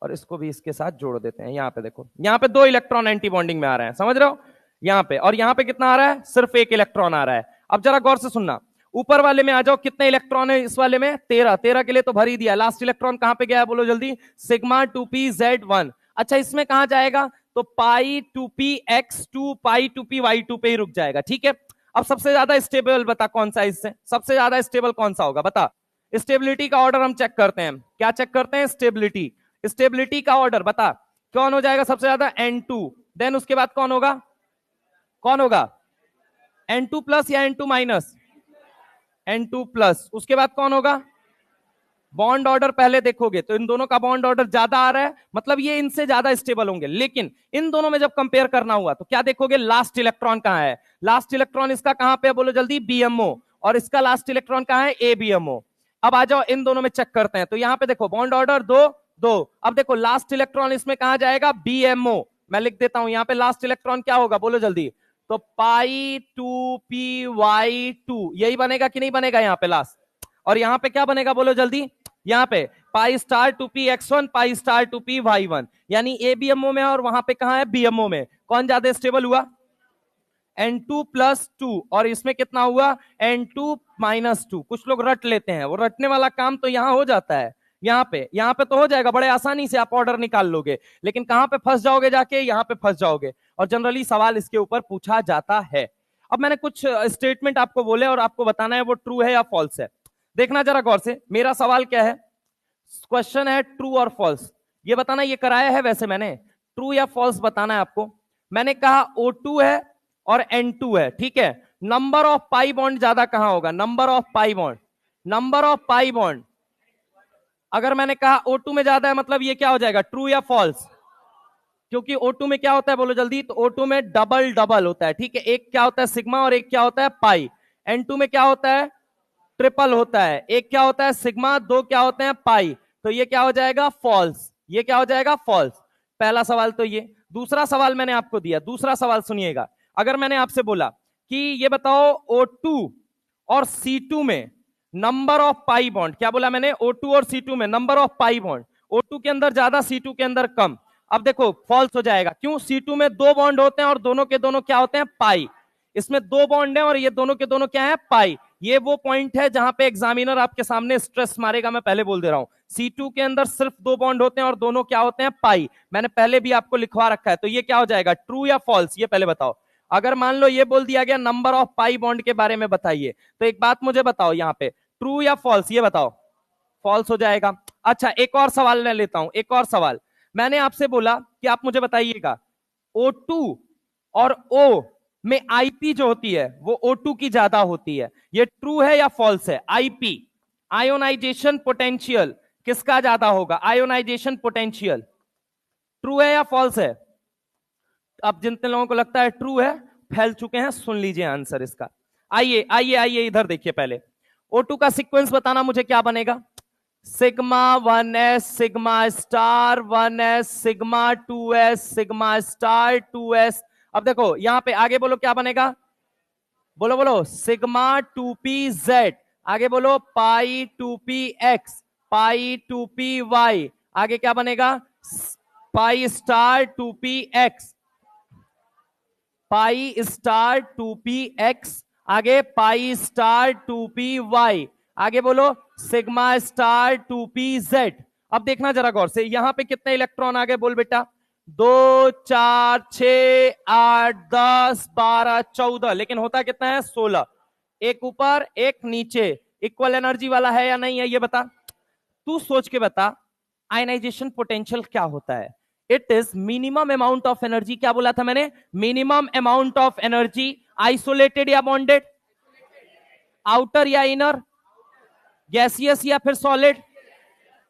और इसको भी इसके साथ जोड़ देते हैं। यहां पे देखो, यहां पे 2 इलेक्ट्रॉन एंटी बॉन्डिंग में आ रहे हैं, समझ रहे हो, यहां पे, और यहां पे कितना आ रहा है, सिर्फ 1 इलेक्ट्रॉन आ रहा है। अब जरा गौर से सुनना, ऊपर वाले में आ जाओ, कितने इलेक्ट्रॉन है इस वाले में, 13। 13 के लिए तो भर ही दिया। लास्ट इलेक्ट्रॉन कहां पे गया है, बोलो जल्दी, सिग्मा 2p(z1). अच्छा, इसमें कहां जाएगा, तो पाई 2p(x2), पाई 2p(y2) पे ही रुक जाएगा, ठीक है। अब सबसे ज्यादा स्टेबल बता कौन सा, इससे सबसे ज्यादा स्टेबल कौन सा होगा, बता। स्टेबिलिटी का ऑर्डर हम चेक करते हैं, क्या चेक करते हैं, स्टेबिलिटी। स्टेबिलिटी का ऑर्डर बता, कौन हो जाएगा सबसे ज्यादा, N2। देन उसके बाद कौन होगा, कौन होगा, N2 प्लस या N2 माइनस, N2 प्लस। उसके बाद कौन होगा, बॉन्ड ऑर्डर पहले देखोगे तो इन दोनों का बॉन्ड ऑर्डर ज्यादा आ रहा है, मतलब ये इनसे ज्यादा स्टेबल होंगे। लेकिन इन दोनों में जब कंपेयर करना हुआ तो क्या देखोगे, लास्ट इलेक्ट्रॉन कहां है, लास्ट इलेक्ट्रॉन इसका कहां पे है, बोलो जल्दी, BMO, और इसका लास्ट इलेक्ट्रॉन कहां है, ABMO। अब आ जाओ इन दोनों में चेक करते हैं, तो यहां पे देखो बॉन्ड ऑर्डर 2 2। अब देखो लास्ट इलेक्ट्रॉन इसमें कहां जाएगा, BMO। मैं लिख देता हूं यहां पे लास्ट इलेक्ट्रॉन क्या होगा, बोलो जल्दी, तो पाई 2p(y2), यही बनेगा कि नहीं बनेगा यहां पे लास्ट। और यहां पे क्या बनेगा, बोलो जल्दी, यहां पे pi star 2p(x1), pi star 2p(y1), यानी ABMO में और वहां पे कहां है, BMO में। कौन ज्यादा स्टेबल हुआ, N2+2, और इसमें कितना हुआ, N2-2। कुछ लोग रट लेते हैं, वो रटने वाला काम तो यहां हो जाता है, यहां पे तो हो जाएगा, बड़े आसानी से आप ऑर्डर निकाल लोगे, लेकिन कहां पे फंस जाओगे जाके, यहां पे फंस जाओगे। और जनरली सवाल इसके ऊपर पूछा जाता है। अब मैंने कुछ स्टेटमेंट आपको बोले और आपको बताना है वो ट्रू है या फॉल्स है। देखना जरा गौर से, मेरा सवाल क्या है, क्वेश्चन है ट्रू और फॉल्स। ये बताना, ये कराया है वैसे मैंने, ट्रू या फॉल्स बताना है आपको। मैंने कहा O2 है और N2 है, ठीक है। नंबर ऑफ पाई बॉन्ड ज्यादा कहां होगा, number of pi bond, number of pi bond. अगर मैंने कहा O2 में ज्यादा है, मतलब ये क्या हो जाएगा, ट्रू या फॉल्स, क्योंकि O2 में क्या होता है, बोलो जल्दी, तो O2 में डबल डबल होता है, ठीक है। एक क्या होता है, सिग्मा, और एक क्या होता है, पाई। N2 में क्या होता है, ट्रिपल होता है, एक क्या होता है, सिग्मा, दो क्या होते हैं, पाई। तो ये क्या हो जाएगा, फॉल्स, ये क्या हो जाएगा, फॉल्स। पहला सवाल तो ये। दूसरा सवाल मैंने आपको दिया, दूसरा सवाल सुनिएगा। अगर मैंने आपसे बोला कि ये बताओ O2 और C2 में नंबर ऑफ पाई बॉन्ड, क्या बोला मैंने, O2 और C2 में number of pi bond, O2 के अंदर ज्यादा, C2 के अंदर कम। अब देखो फॉल्स हो जाएगा, क्यों, C2 में 2 बॉन्ड होते हैं और दोनों के दोनों क्या होते हैं, पाई। इसमें 2 बॉन्ड है और ये दोनों के दोनों क्या है, पाई। ये वो पॉइंट है जहां पे एग्जामिनर आपके सामने स्ट्रेस मारेगा, मैं पहले बोल दे रहा हूं। C2 के अंदर सिर्फ 2 बॉन्ड होते हैं और दोनों क्या होते हैं, पाई। मैंने पहले भी आपको लिखवा रखा है, तो ये क्या हो जाएगा, ट्रू या फॉल्स, ये पहले बताओ। अगर मान लो ये बोल दिया गया नंबर ऑफ पाई बॉन्ड के बारे में बताइए, तो एक बात मुझे बताओ यहां पे, ट्रू या फॉल्स, ये बताओ, फॉल्स हो जाएगा। अच्छा, एक और सवाल मैं लेता हूं, एक और सवाल। मैंने आपसे बोला कि आप मुझे बताइएगा O2 और O में आईपी जो होती है वो O2 की ज्यादा होती है, ये ट्रू है या फॉल्स है। आईपी, आयोनाइजेशन पोटेंशियल, किसका ज्यादा होगा, आयोनाइजेशन पोटेंशियल, ट्रू है या फॉल्स है। अब जितने लोगों को लगता है ट्रू है, फैल चुके हैं, सुन लीजिए आंसर इसका। आइए आइए आइए इधर देखिए, पहले O2 का सीक्वेंस बताना मुझे, क्या बनेगा, sigma 1s, sigma star 1s, sigma 2s, sigma star 2s। अब देखो यहां पे आगे बोलो क्या बनेगा, बोलो बोलो, सिग्मा 2pz, आगे बोलो पाई 2px, पाई 2py, आगे क्या बनेगा, पाई star 2px, pi star 2px, आगे पाई स्टार 2py, आगे बोलो सिग्मा स्टार 2pz। अब देखना जरा गौर से, यहां पे कितने इलेक्ट्रॉन आ गए, बोल बेटा, 2 4 6 8 10 12 14, लेकिन होता कितना है, 16। एक ऊपर एक नीचे, इक्वल एनर्जी वाला है या नहीं है, ये बता, तू सोच के बता। आयनाइजेशन पोटेंशियल क्या होता है, it is minimum amount of energy, क्या बोला था मैंने, minimum amount of energy, isolated या बॉन्डेड, आउटर या इनर, गैसियस या फिर solid,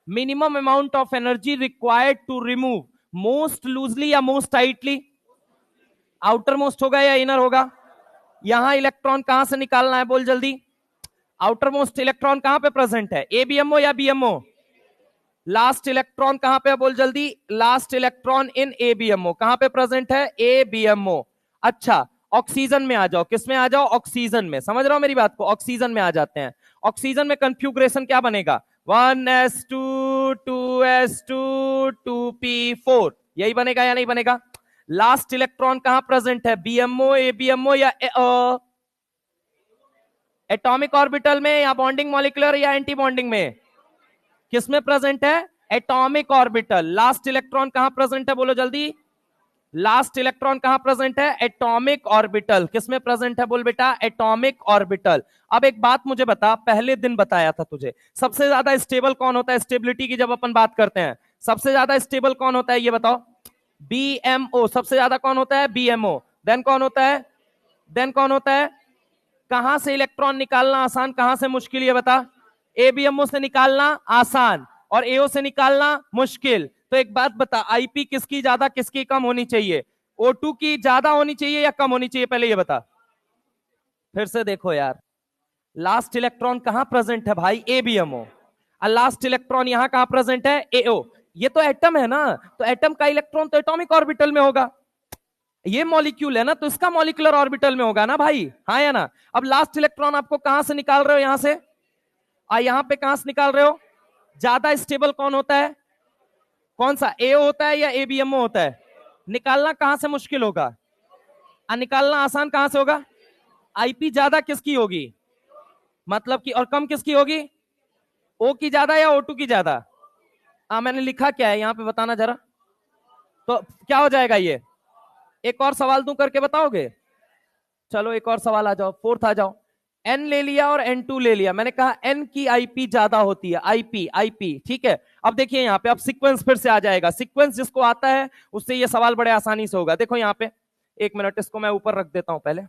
minimum amount of energy required to remove most loosely या मोस्ट टाइटली? आउटर मोस्ट होगा या इनर होगा? यहां इलेक्ट्रॉन कहां से निकालना है, बोल जल्दी। आउटर मोस्ट इलेक्ट्रॉन कहां पे प्रेजेंट है, एबीएमओ या बीएमओ? लास्ट इलेक्ट्रॉन कहां पे है, बोल जल्दी। लास्ट इलेक्ट्रॉन इन एबीएमओ कहां पे प्रेजेंट है, एबीएमओ। अच्छा, ऑक्सीजन में आ जाओ, किसमें आ जाओ, ऑक्सीजन में। समझ रहे हो मेरी बात को, ऑक्सीजन में आ जाते हैं। ऑक्सीजन में कन्फ्यूग्रेशन क्या बनेगा, 1s2 2s2 2p4, यही बनेगा या नहीं बनेगा? लास्ट इलेक्ट्रॉन कहां प्रेजेंट है, बीएमओ एबीएमओ या एटॉमिक ऑर्बिटल में, या बॉन्डिंग मॉलिक्यूलर या एंटी बॉन्डिंग में? किसमें प्रेजेंट है, एटॉमिक ऑर्बिटल। लास्ट इलेक्ट्रॉन कहां प्रेजेंट है, बोलो जल्दी। लास्ट इलेक्ट्रॉन कहां प्रेजेंट है, एटॉमिक ऑर्बिटल। किसमें प्रेजेंट है, बोल बेटा, एटॉमिक ऑर्बिटल। अब एक बात मुझे बता, पहले दिन बताया था तुझे, सबसे ज्यादा स्टेबल कौन होता है, स्टेबिलिटी की जब अपन बात करते हैं, सबसे ज्यादा स्टेबल कौन होता है, ये बताओ। बीएमओ। सबसे ज्यादा कौन होता है, बीएमओ। देन कौन होता है, देन कौन होता है? कहां से इलेक्ट्रॉन निकालना आसान, कहां से मुश्किल, ये बता। एबीएमओ से निकालना आसान और एओ से निकालना मुश्किल। तो एक बात बता, आईपी किसकी ज्यादा किसकी कम होनी चाहिए, O2 की ज्यादा होनी चाहिए या कम होनी चाहिए, पहले ये बता। फिर से देखो यार, लास्ट इलेक्ट्रॉन कहां प्रेजेंट है भाई, एबीएमओ, और लास्ट इलेक्ट्रॉन यहां कहां प्रेजेंट है, एओ। ये तो एटम है ना, तो एटम का इलेक्ट्रॉन तो एटॉमिक ऑर्बिटल में होगा। ये मॉलिक्यूल है ना, तो इसका मॉलिक्यूलर ऑर्बिटल में होगा ना भाई, हाँ या ना। अब लास्ट इलेक्ट्रॉन आपको कहां से निकाल रहे हो, यहां से, और यहां पे कहां से निकाल रहे हो? ज्यादा स्टेबल कौन होता है, कौन सा, एओ होता है या एबीएमओ होता है? निकालना कहां से मुश्किल होगा, और निकालना आसान कहां से होगा? आईपी ज्यादा किसकी होगी, मतलब कि, और कम किसकी होगी, ओ की ज्यादा या O2 की ज्यादा? मैंने लिखा क्या है यहां पे, बताना जरा। तो क्या हो जाएगा ये, एक और सवाल दूं, करके बताओगे? चलो एक और सवाल आ जाओ, फोर्थ आ जाओ। एन ले लिया और N2 ले लिया, मैंने कहा एन की आईपी ज्यादा होती है, आईपी आईपी, ठीक है। अब देखिए यहाँ पे, अब सीक्वेंस फिर से आ जाएगा, सीक्वेंस जिसको आता है उससे ये सवाल बड़े आसानी से होगा। देखो यहाँ पे, एक मिनट, इसको मैं ऊपर रख देता हूं पहले।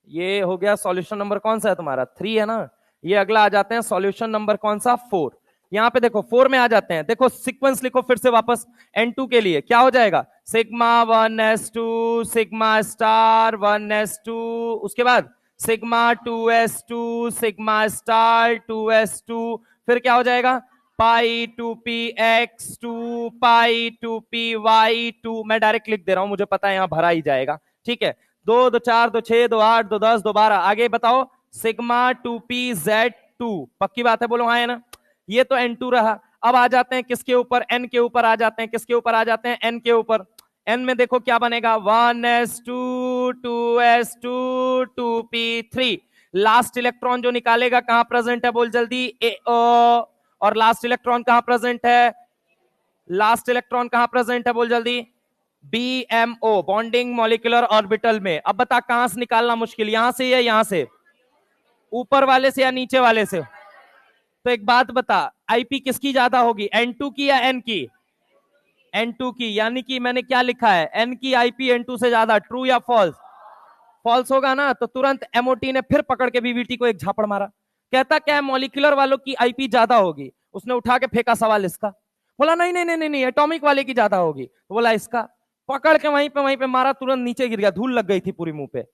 ये हो गया सॉल्यूशन नंबर कौन सा है तुम्हारा, 3 है ना। ये अगला आ जाते हैं सॉल्यूशन नंबर कौन सा, 4। यहाँ पे देखो 4 में आ जाते हैं, देखो सीक्वेंस लिखो फिर से वापस। N2 के लिए क्या हो जाएगा, sigma 1s2 sigma star 1s2, उसके बाद sigma 2s2 sigma star 2s2, फिर क्या हो जाएगा, पाई 2px 2 पाई 2py 2। मैं डायरेक्ट लिख दे रहा हूं, मुझे पता है यहां भरा ही जाएगा, ठीक है। 2 2 4 2 6 2 8 2 10 2 12, आगे बताओ, सिग्मा 2pz 2। पक्की बात है, बोलो हाँ है ना। ये तो N2 रहा। अब आ जाते हैं किसके ऊपर, N के ऊपर आ जाते हैं, किसके ऊपर आ जाते हैं, N के ऊपर। N में देखो क्या बनेगा, 1s2 2s2 2p3। Last electron जो निकालेगा कहां प्रेजेंट है, बोल जल्दी, AO। और लास्ट इलेक्ट्रॉन कहां प्रेजेंट है, लास्ट इलेक्ट्रॉन कहां प्रेजेंट है, बोल जल्दी, बीएमओ, बॉन्डिंग मॉलिक्यूलर ऑर्बिटल में। अब बता कहां से निकालना मुश्किल, यहां से या यहां से, ऊपर वाले से या नीचे वाले से? तो एक बात बता, आईपी किसकी ज्यादा होगी, N2 की या N की? N2 की, यानी कि मैंने क्या लिखा है, N की आईपी N2 से ज्यादा, ट्रू या फॉल्स? फॉल्स होगा ना, तो तुरंत एमओटी ने फिर पकड़ के बीबीटी को एक झापड़ मारा। कहता क्या है, मॉलिक्यूलर वालों की आईपी ज्यादा होगी। उसने उठा के फेंका सवाल इसका, बोला नहीं नहीं नहीं नहीं, एटॉमिक वाले की ज्यादा होगी। तो बोला इसका, पकड़ के वहीं पे मारा, तुरंत नीचे गिर गया, धूल लग गई थी पूरी मुंह पे।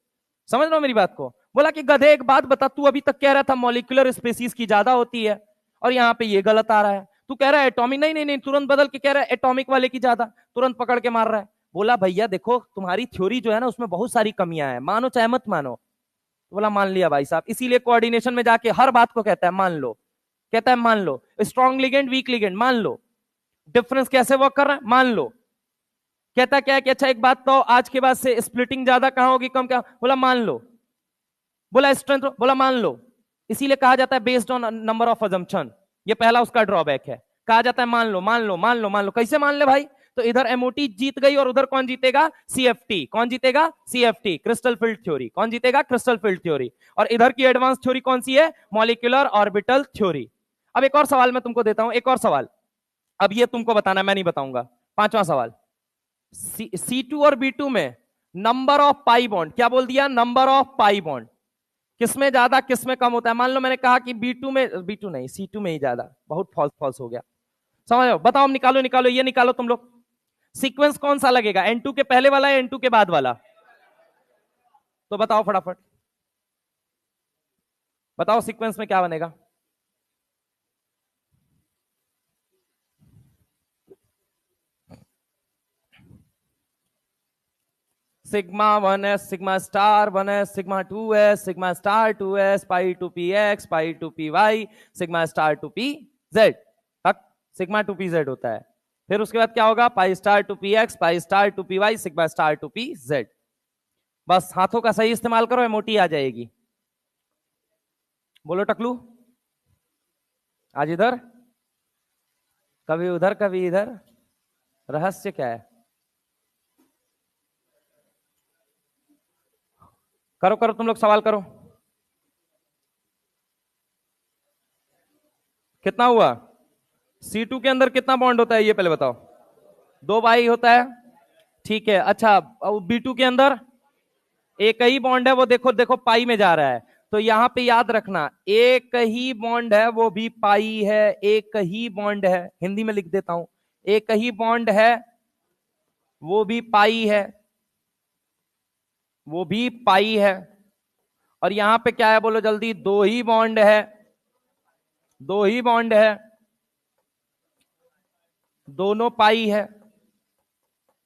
समझ लो मेरी बात को। बोला कि गधे एक बात बता, तू अभी तक कह रहा था मॉलिक्यूलर स्पीसीज की ज्यादा होती है, और यहाँ पे ये गलत आ रहा है। तू कह रहा है एटॉमिक, नहीं नहीं नहीं, तुरंत बदल के कह रहा है एटॉमिक वाले की ज्यादा, तुरंत पकड़ के मार रहा है। बोला भैया देखो, तुम्हारी थ्योरी जो है ना, उसमें बहुत सारी कमियां हैं, मानो चाहे मत मानो। बोला मान लिया भाई साहब, इसीलिए कोऑर्डिनेशन में जाके हर बात को कहता है मान लो, कहता है मान लो, स्ट्रॉन्ग लिगेंड वीक लिगेंड मान लो, डिफरेंस कैसे वर्क कर रहा है मान लो। कहता क्या है कि अच्छा एक बात तो, आज के बाद से स्प्लिटिंग ज्यादा कहां होगी कम क्या, बोला मान लो। बोला स्ट्रेंथ, बोला मान लो। इसीलिए कहा जाता है based on number of assumption, ये पहला उसका ड्रॉबैक है। कहा जाता है मान लो मान लो मान लो मान लो, कैसे मान ले भाई? तो इधर एमओटी जीत गई और उधर कौन जीतेगा, सीएफटी। कौन जीतेगा, सीएफटी, क्रिस्टल फील्ड थ्योरी। कौन जीतेगा, क्रिस्टल फील्ड थ्योरी। और इधर की एडवांस थ्योरी कौन सी है, मॉलिक्यूलर ऑर्बिटल थ्योरी। अब एक और सवाल मैं तुमको देता हूं, एक और सवाल, अब ये तुमको बताना, मैं नहीं बताऊंगा। पांचवा सवाल, C2 और B2 में नंबर ऑफ पाई बॉन्ड, क्या बोल दिया, नंबर ऑफ पाई बॉन्ड, किसमें ज्यादा किसमें कम होता है? मान लो मैंने कहा कि B2 में, B2 नहीं, C2 में ही ज्यादा, बहुत फॉल्स फॉल्स हो गया। समझ लो, बताओ, निकालो निकालो, ये निकालो तुम लोग। सीक्वेंस कौन सा लगेगा, N2 के पहले वाला या N2 के बाद वाला? तो बताओ फटाफट, बताओ सीक्वेंस में क्या बनेगा। Sigma 1s, sigma star 1s, sigma 2s, sigma star 2s, pi two p x, pi two p y, sigma star two p z तक सिग्मा टू पी जेड होता है। फिर उसके बाद क्या होगा, pi star two p x, pi star two p y, sigma star two p z. बस हाथों का सही इस्तेमाल करो, मोटी आ जाएगी। बोलो टकलू, आज इधर, कभी उधर कभी इधर, रहस्य क्या है? करो करो, तुम लोग सवाल करो। कितना हुआ? C2 के अंदर कितना बॉन्ड होता है ये पहले बताओ। 2 बाई होता है, ठीक है। अच्छा, B2 के अंदर एक ही बॉन्ड है, वो देखो देखो पाई में जा रहा है। तो यहां पे याद रखना, एक ही बॉन्ड है वो भी पाई है, एक ही बॉन्ड है, हिंदी में लिख देता हूं, एक ही बॉन्ड है वो भी पाई है, वो भी पाई है। और यहां पे क्या है बोलो जल्दी, दो ही बॉन्ड है, दो ही बॉन्ड है, दोनों पाई है,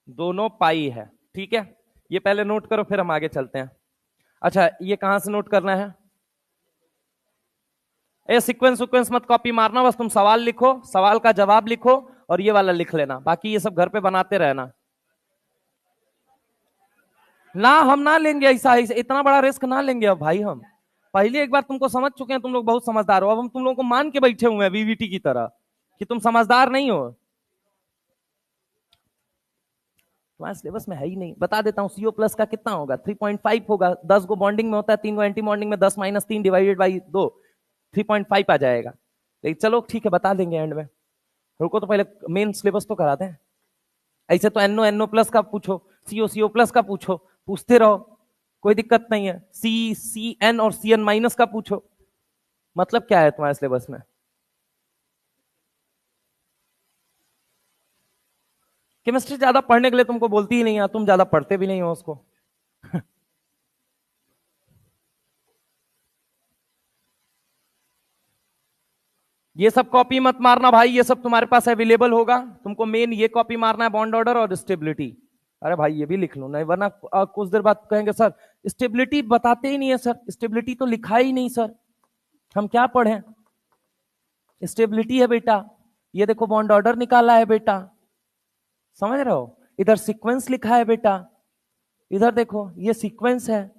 दोनों पाई है, ठीक है। ये पहले नोट करो, फिर हम आगे चलते हैं। अच्छा, ये कहां से नोट करना है? ए सीक्वेंस सीक्वेंस मत कॉपी मारना, बस तुम सवाल लिखो, सवाल का जवाब लिखो, और ये वाला लिख लेना, बाकी ये सब घर पे बनाते रहना। ना हम ना लेंगे ऐसा, इतना बड़ा रिस्क ना लेंगे अब भाई। हम पहले एक बार तुमको समझ चुके हैं, तुम लोग बहुत समझदार हो, अब हम तुम लोगों को मान के बैठे हुए हैं वीवीटी की तरह कि तुम समझदार नहीं हो। तुम्हारे सिलेबस में है ही नहीं। बता देता हूँ, सीओ प्लस का कितना होगा, 3.5 होगा। 10 गो बॉन्डिंग में होता है, 3 गो एंटी बॉन्डिंग में, 10 माइनस 3 डिवाइडेड बाई 2, 3.5 आ जाएगा। लेकिन चलो ठीक है, बता देंगे एंड में। रुको तो पहले मेन सिलेबस तो कराते हैं। ऐसे तो एनओ एनओ प्लस का पूछो, सीओ सीओ प्लस का पूछो, पूछते रहो, कोई दिक्कत नहीं है। सी सी एन और सी एन माइनस का पूछो, मतलब क्या है तुम्हारे सिलेबस में? केमिस्ट्री ज्यादा पढ़ने के लिए तुमको बोलती ही नहीं है, तुम ज्यादा पढ़ते भी नहीं हो उसको। ये सब कॉपी मत मारना भाई, ये सब तुम्हारे पास अवेलेबल होगा, तुमको मेन ये कॉपी मारना है, बॉन्ड ऑर्डर और स्टेबिलिटी। अरे भाई ये भी लिख लो, नहीं वरना कुछ देर बाद कहेंगे सर स्टेबिलिटी बताते ही नहीं है, सर स्टेबिलिटी तो लिखा ही नहीं सर, हम क्या पढ़ें? स्टेबिलिटी है बेटा, ये देखो बॉन्ड ऑर्डर निकाला है बेटा, समझ रहे हो? इधर सीक्वेंस लिखा है बेटा, इधर देखो ये सीक्वेंस है।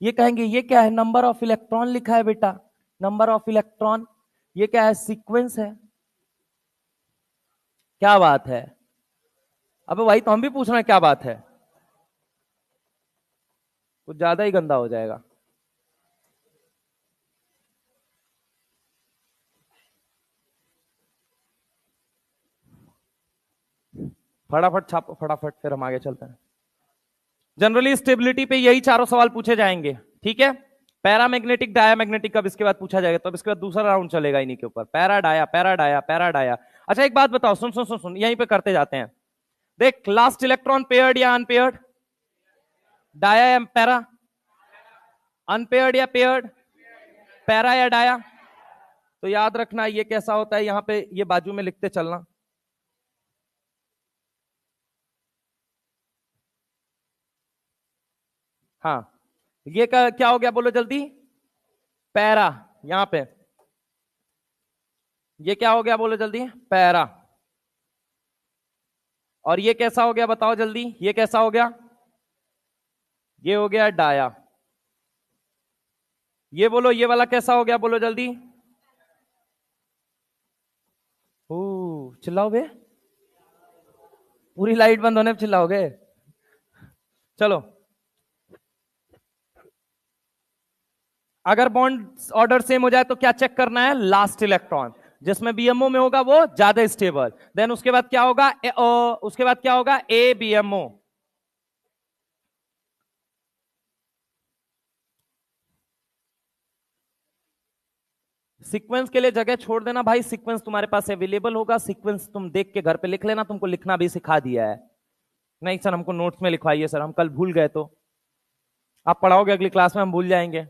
ये कहेंगे ये क्या है, नंबर ऑफ इलेक्ट्रॉन लिखा है बेटा, नंबर ऑफ इलेक्ट्रॉन, ये क्या है, सीक्वेंस है। क्या बात है? अबे भाई तो हम भी पूछ रहे हैं क्या बात है, कुछ ज्यादा ही गंदा हो जाएगा। फटाफट छापो फटाफट, फिर हम आगे चलते हैं। जनरली स्टेबिलिटी पे यही चारों सवाल पूछे जाएंगे, ठीक है। पैरामैग्नेटिक डायामैग्नेटिक कब इसके बाद पूछा जाएगा, तो अब इसके बाद दूसरा राउंड चलेगा इन्हीं के ऊपर, para dia para dia para dia. अच्छा एक बात बताओ, सुन सुन सुन सुन, यहीं पे करते जाते हैं। देख, लास्ट इलेक्ट्रॉन पेयर्ड या अनपेयर्ड, डाया या पैरा, अनपेयर्ड या पेयर्ड, पैरा या डाया। तो याद रखना ये कैसा होता है, यहां पे ये बाजू में लिखते चलना। हाँ, ये क्या हो गया बोलो जल्दी, पैरा, यहां पे ये क्या हो गया बोलो जल्दी, पैरा। और ये कैसा हो गया बताओ जल्दी, ये कैसा हो गया, ये हो गया डाया। ये बोलो ये वाला कैसा हो गया बोलो जल्दी। ओ, चिल्लाओ बे, पूरी लाइट बंद होने पे चिल्लाओगे? चलो, अगर बॉन्ड ऑर्डर सेम हो जाए तो क्या चेक करना है, लास्ट इलेक्ट्रॉन, जिसमें बीएमओ में होगा वो ज्यादा स्टेबल। देन उसके बाद क्या होगा, उसके बाद क्या होगा, ए बीएमओ। सीक्वेंस के लिए जगह छोड़ देना भाई, सीक्वेंस तुम्हारे पास अवेलेबल होगा, सीक्वेंस तुम देख के घर पे लिख लेना, तुमको लिखना भी सिखा दिया है। नहीं सर हमको नोट्स में लिखवाइए सर, हम कल भूल गए तो। आप पढ़ाओगे अगली क्लास में, हम भूल जाएंगे।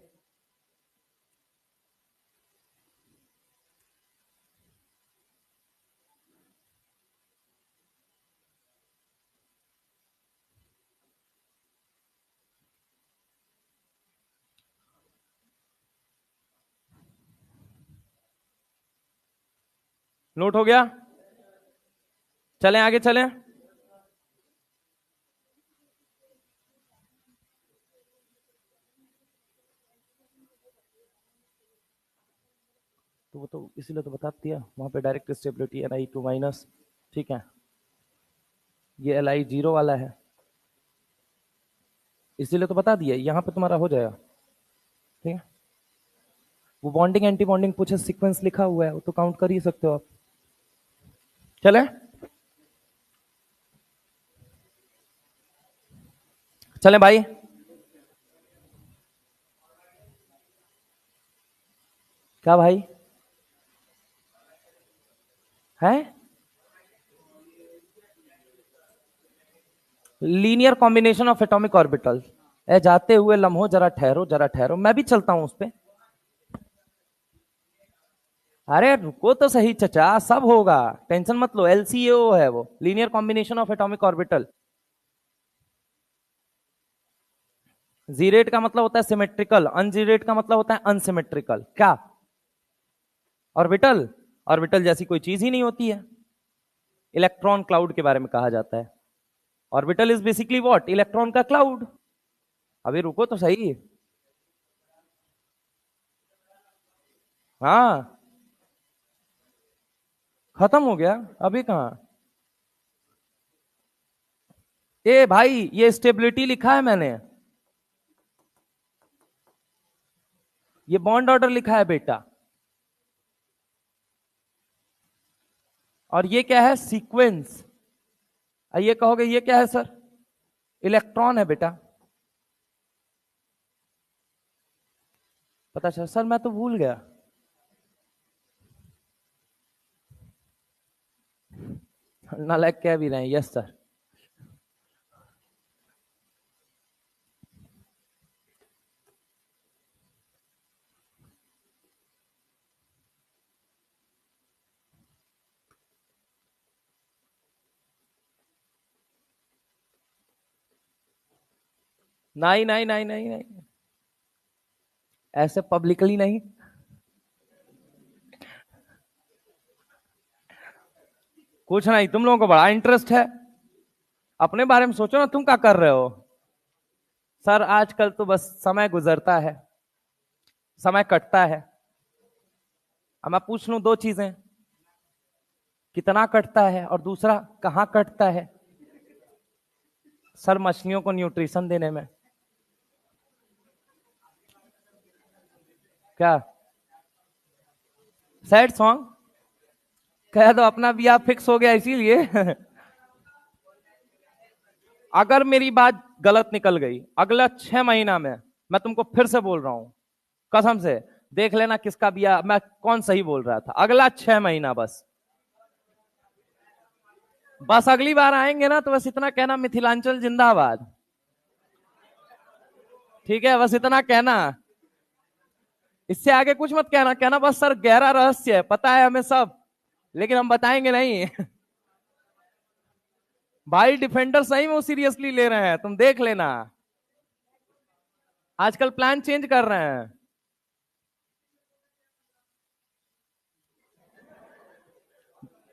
नोट हो गया? चलें आगे चलें। तो वो तो इसीलिए तो बता दिया वहां पे, डायरेक्ट स्टेबिलिटी Ni2 माइनस, ठीक है। ये Li जीरो वाला है, इसीलिए तो बता दिया, यहां पे तुम्हारा हो जाएगा, ठीक है। वो बॉन्डिंग एंटी बॉन्डिंग पूछे, सीक्वेंस लिखा हुआ है, वो तो काउंट कर ही सकते हो आप। चले चले भाई। क्या भाई है? Linear combination of atomic orbital. ए जाते हुए लम्हो जरा ठहरो, जरा ठहरो, मैं भी चलता हूं उस पे। अरे रुको तो सही चचा, सब होगा, टेंशन मत लो। एलसीओ है वो, linear combination of atomic orbital. जीरेट का मतलब होता है सिमेट्रिकल, अनजीरेट का मतलब होता है अनसिमेट्रिकल। क्या? ऑर्बिटल? ऑर्बिटल जैसी कोई चीज ही नहीं होती है। इलेक्ट्रॉन क्लाउड के बारे में कहा जाता है। Orbital is basically what? Electron का क्लाउड। अभी रुको तो सही। हाँ खत्म हो गया, अभी कहां। ए भाई ये स्टेबिलिटी लिखा है मैंने, ये बॉन्ड ऑर्डर लिखा है बेटा, और ये क्या है? सीक्वेंस। ये कहोगे ये क्या है सर? इलेक्ट्रॉन है बेटा। पता चला सर, मैं तो भूल गया। नालायक कह भी रहे हैं, यस सर। नहीं नहीं नहीं नहीं नहीं, ऐसे पब्लिकली नहीं। कुछ नहीं, तुम लोगों को बड़ा इंटरेस्ट है, अपने बारे में सोचो ना, तुम क्या कर रहे हो। सर आजकल तो बस समय गुजरता है, समय कटता है। अब मैं पूछ लूं दो चीजें, कितना कटता है और दूसरा कहां कटता है। सर मछलियों को न्यूट्रिशन देने में। क्या? सैड सॉन्ग कह दो, अपना ब्याह फिक्स हो गया इसीलिए। अगर मेरी बात गलत निकल गई, अगला 6 महीना में, मैं तुमको फिर से बोल रहा हूं, कसम से, देख लेना किसका ब्याह, मैं कौन सही बोल रहा था। अगला 6 महीना बस, बस अगली बार आएंगे ना तो बस इतना कहना, मिथिलांचल जिंदाबाद। ठीक है, बस इतना कहना, इससे आगे कुछ मत कहना। कहना बस सर गहरा रहस्य है, पता है हमें सब, लेकिन हम बताएंगे नहीं। भाई डिफेंडर सही में सीरियसली ले रहे हैं, तुम देख लेना, आजकल प्लान चेंज कर रहे हैं।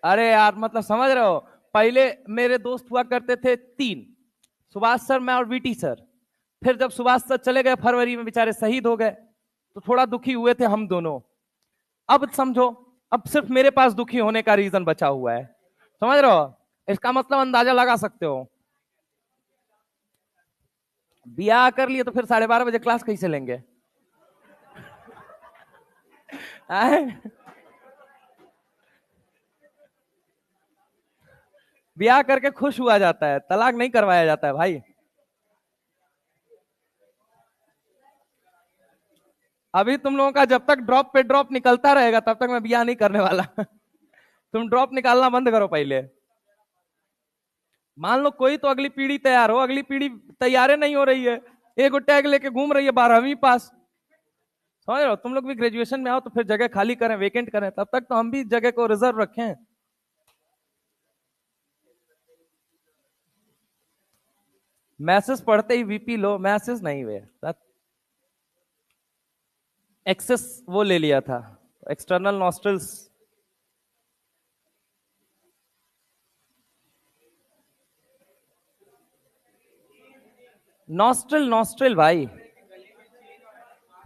अरे यार मतलब समझ रहे हो, पहले मेरे दोस्त हुआ करते थे 3, सुभाष सर, मैं और वीटी सर। फिर जब सुभाष सर चले गए फरवरी में, बेचारे शहीद हो गए, तो थोड़ा दुखी हुए थे हम दोनों। अब समझो, अब सिर्फ मेरे पास दुखी होने का रीजन बचा हुआ है, समझ रहे हो। इसका मतलब अंदाजा लगा सकते हो, ब्याह कर लिए तो फिर 12:30 बजे क्लास कैसे लेंगे। ब्याह करके खुश हुआ जाता है, तलाक नहीं करवाया जाता है भाई। अभी तुम लोगों का जब तक ड्रॉप पे ड्रॉप निकलता रहेगा तब तक मैं बियाह नहीं करने वाला। तुम ड्रॉप निकालना बंद करो पहले। मान लो कोई तो अगली पीढ़ी तैयार हो, अगली पीढ़ी तैयार नहीं हो रही है, एक टैग लेके घूम रही है 12वीं पास। समझ रहे हो? तुम लोग भी ग्रेजुएशन में आओ तो फिर जगह खाली करें, वेकेंट करें, तब तक तो हम भी जगह को रिजर्व रखें। मैसेज पढ़ते ही वीपी लो, मैसेज नहीं हुए, एक्सेस वो ले लिया था, एक्सटर्नल नॉस्ट्रल्स। नॉस्ट्रल नॉस्ट्रल भाई।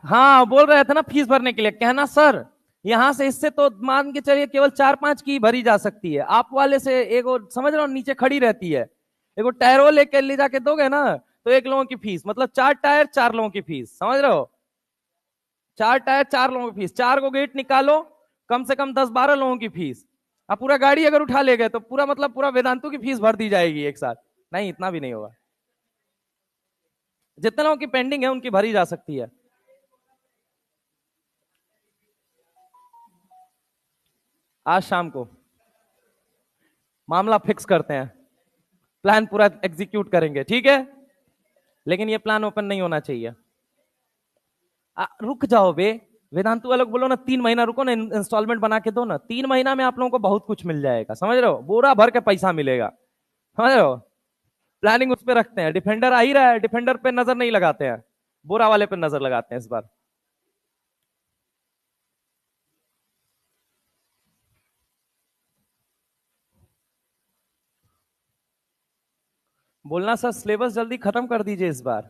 हाँ बोल रहे थे ना फीस भरने के लिए, कहना सर यहां से इससे तो मान के चलिए केवल 4-5 की भरी जा सकती है, आप वाले से एक समझ रहे हो नीचे खड़ी रहती है, एक टायरो लेके ले जाके दोगे ना तो 1 लोगों की फीस, मतलब 4 टायर 4 लोगों की फीस, समझ रहे हो? 4 टायर 4 लोगों की फीस, 4 को गेट निकालो, कम से कम 10-12 लोगों की फीस। आप पूरा गाड़ी अगर उठा ले गए तो पूरा मतलब पूरा वेदांतु की फीस भर दी जाएगी एक साथ। नहीं इतना भी नहीं होगा, जितने लोगों की पेंडिंग है उनकी भरी जा सकती है। आज शाम को मामला फिक्स करते हैं, प्लान पूरा एग्जीक्यूट करेंगे, ठीक है? लेकिन ये प्लान ओपन नहीं होना चाहिए। रुक जाओ बे, वेदांतु वालों को बोलो ना 3 महीना रुको ना, इंस्टॉलमेंट बना के दो ना, 3 महीना में आप लोगों को बहुत कुछ मिल जाएगा, समझ रहे हो? बोरा भर के पैसा मिलेगा, समझ रहे हो? प्लानिंग उस पर रखते हैं, डिफेंडर आ ही रहा है, डिफेंडर पे नजर नहीं लगाते हैं, बोरा वाले पे नजर लगाते हैं इस बार। बोलना सर सिलेबस जल्दी खत्म कर दीजिए इस बार।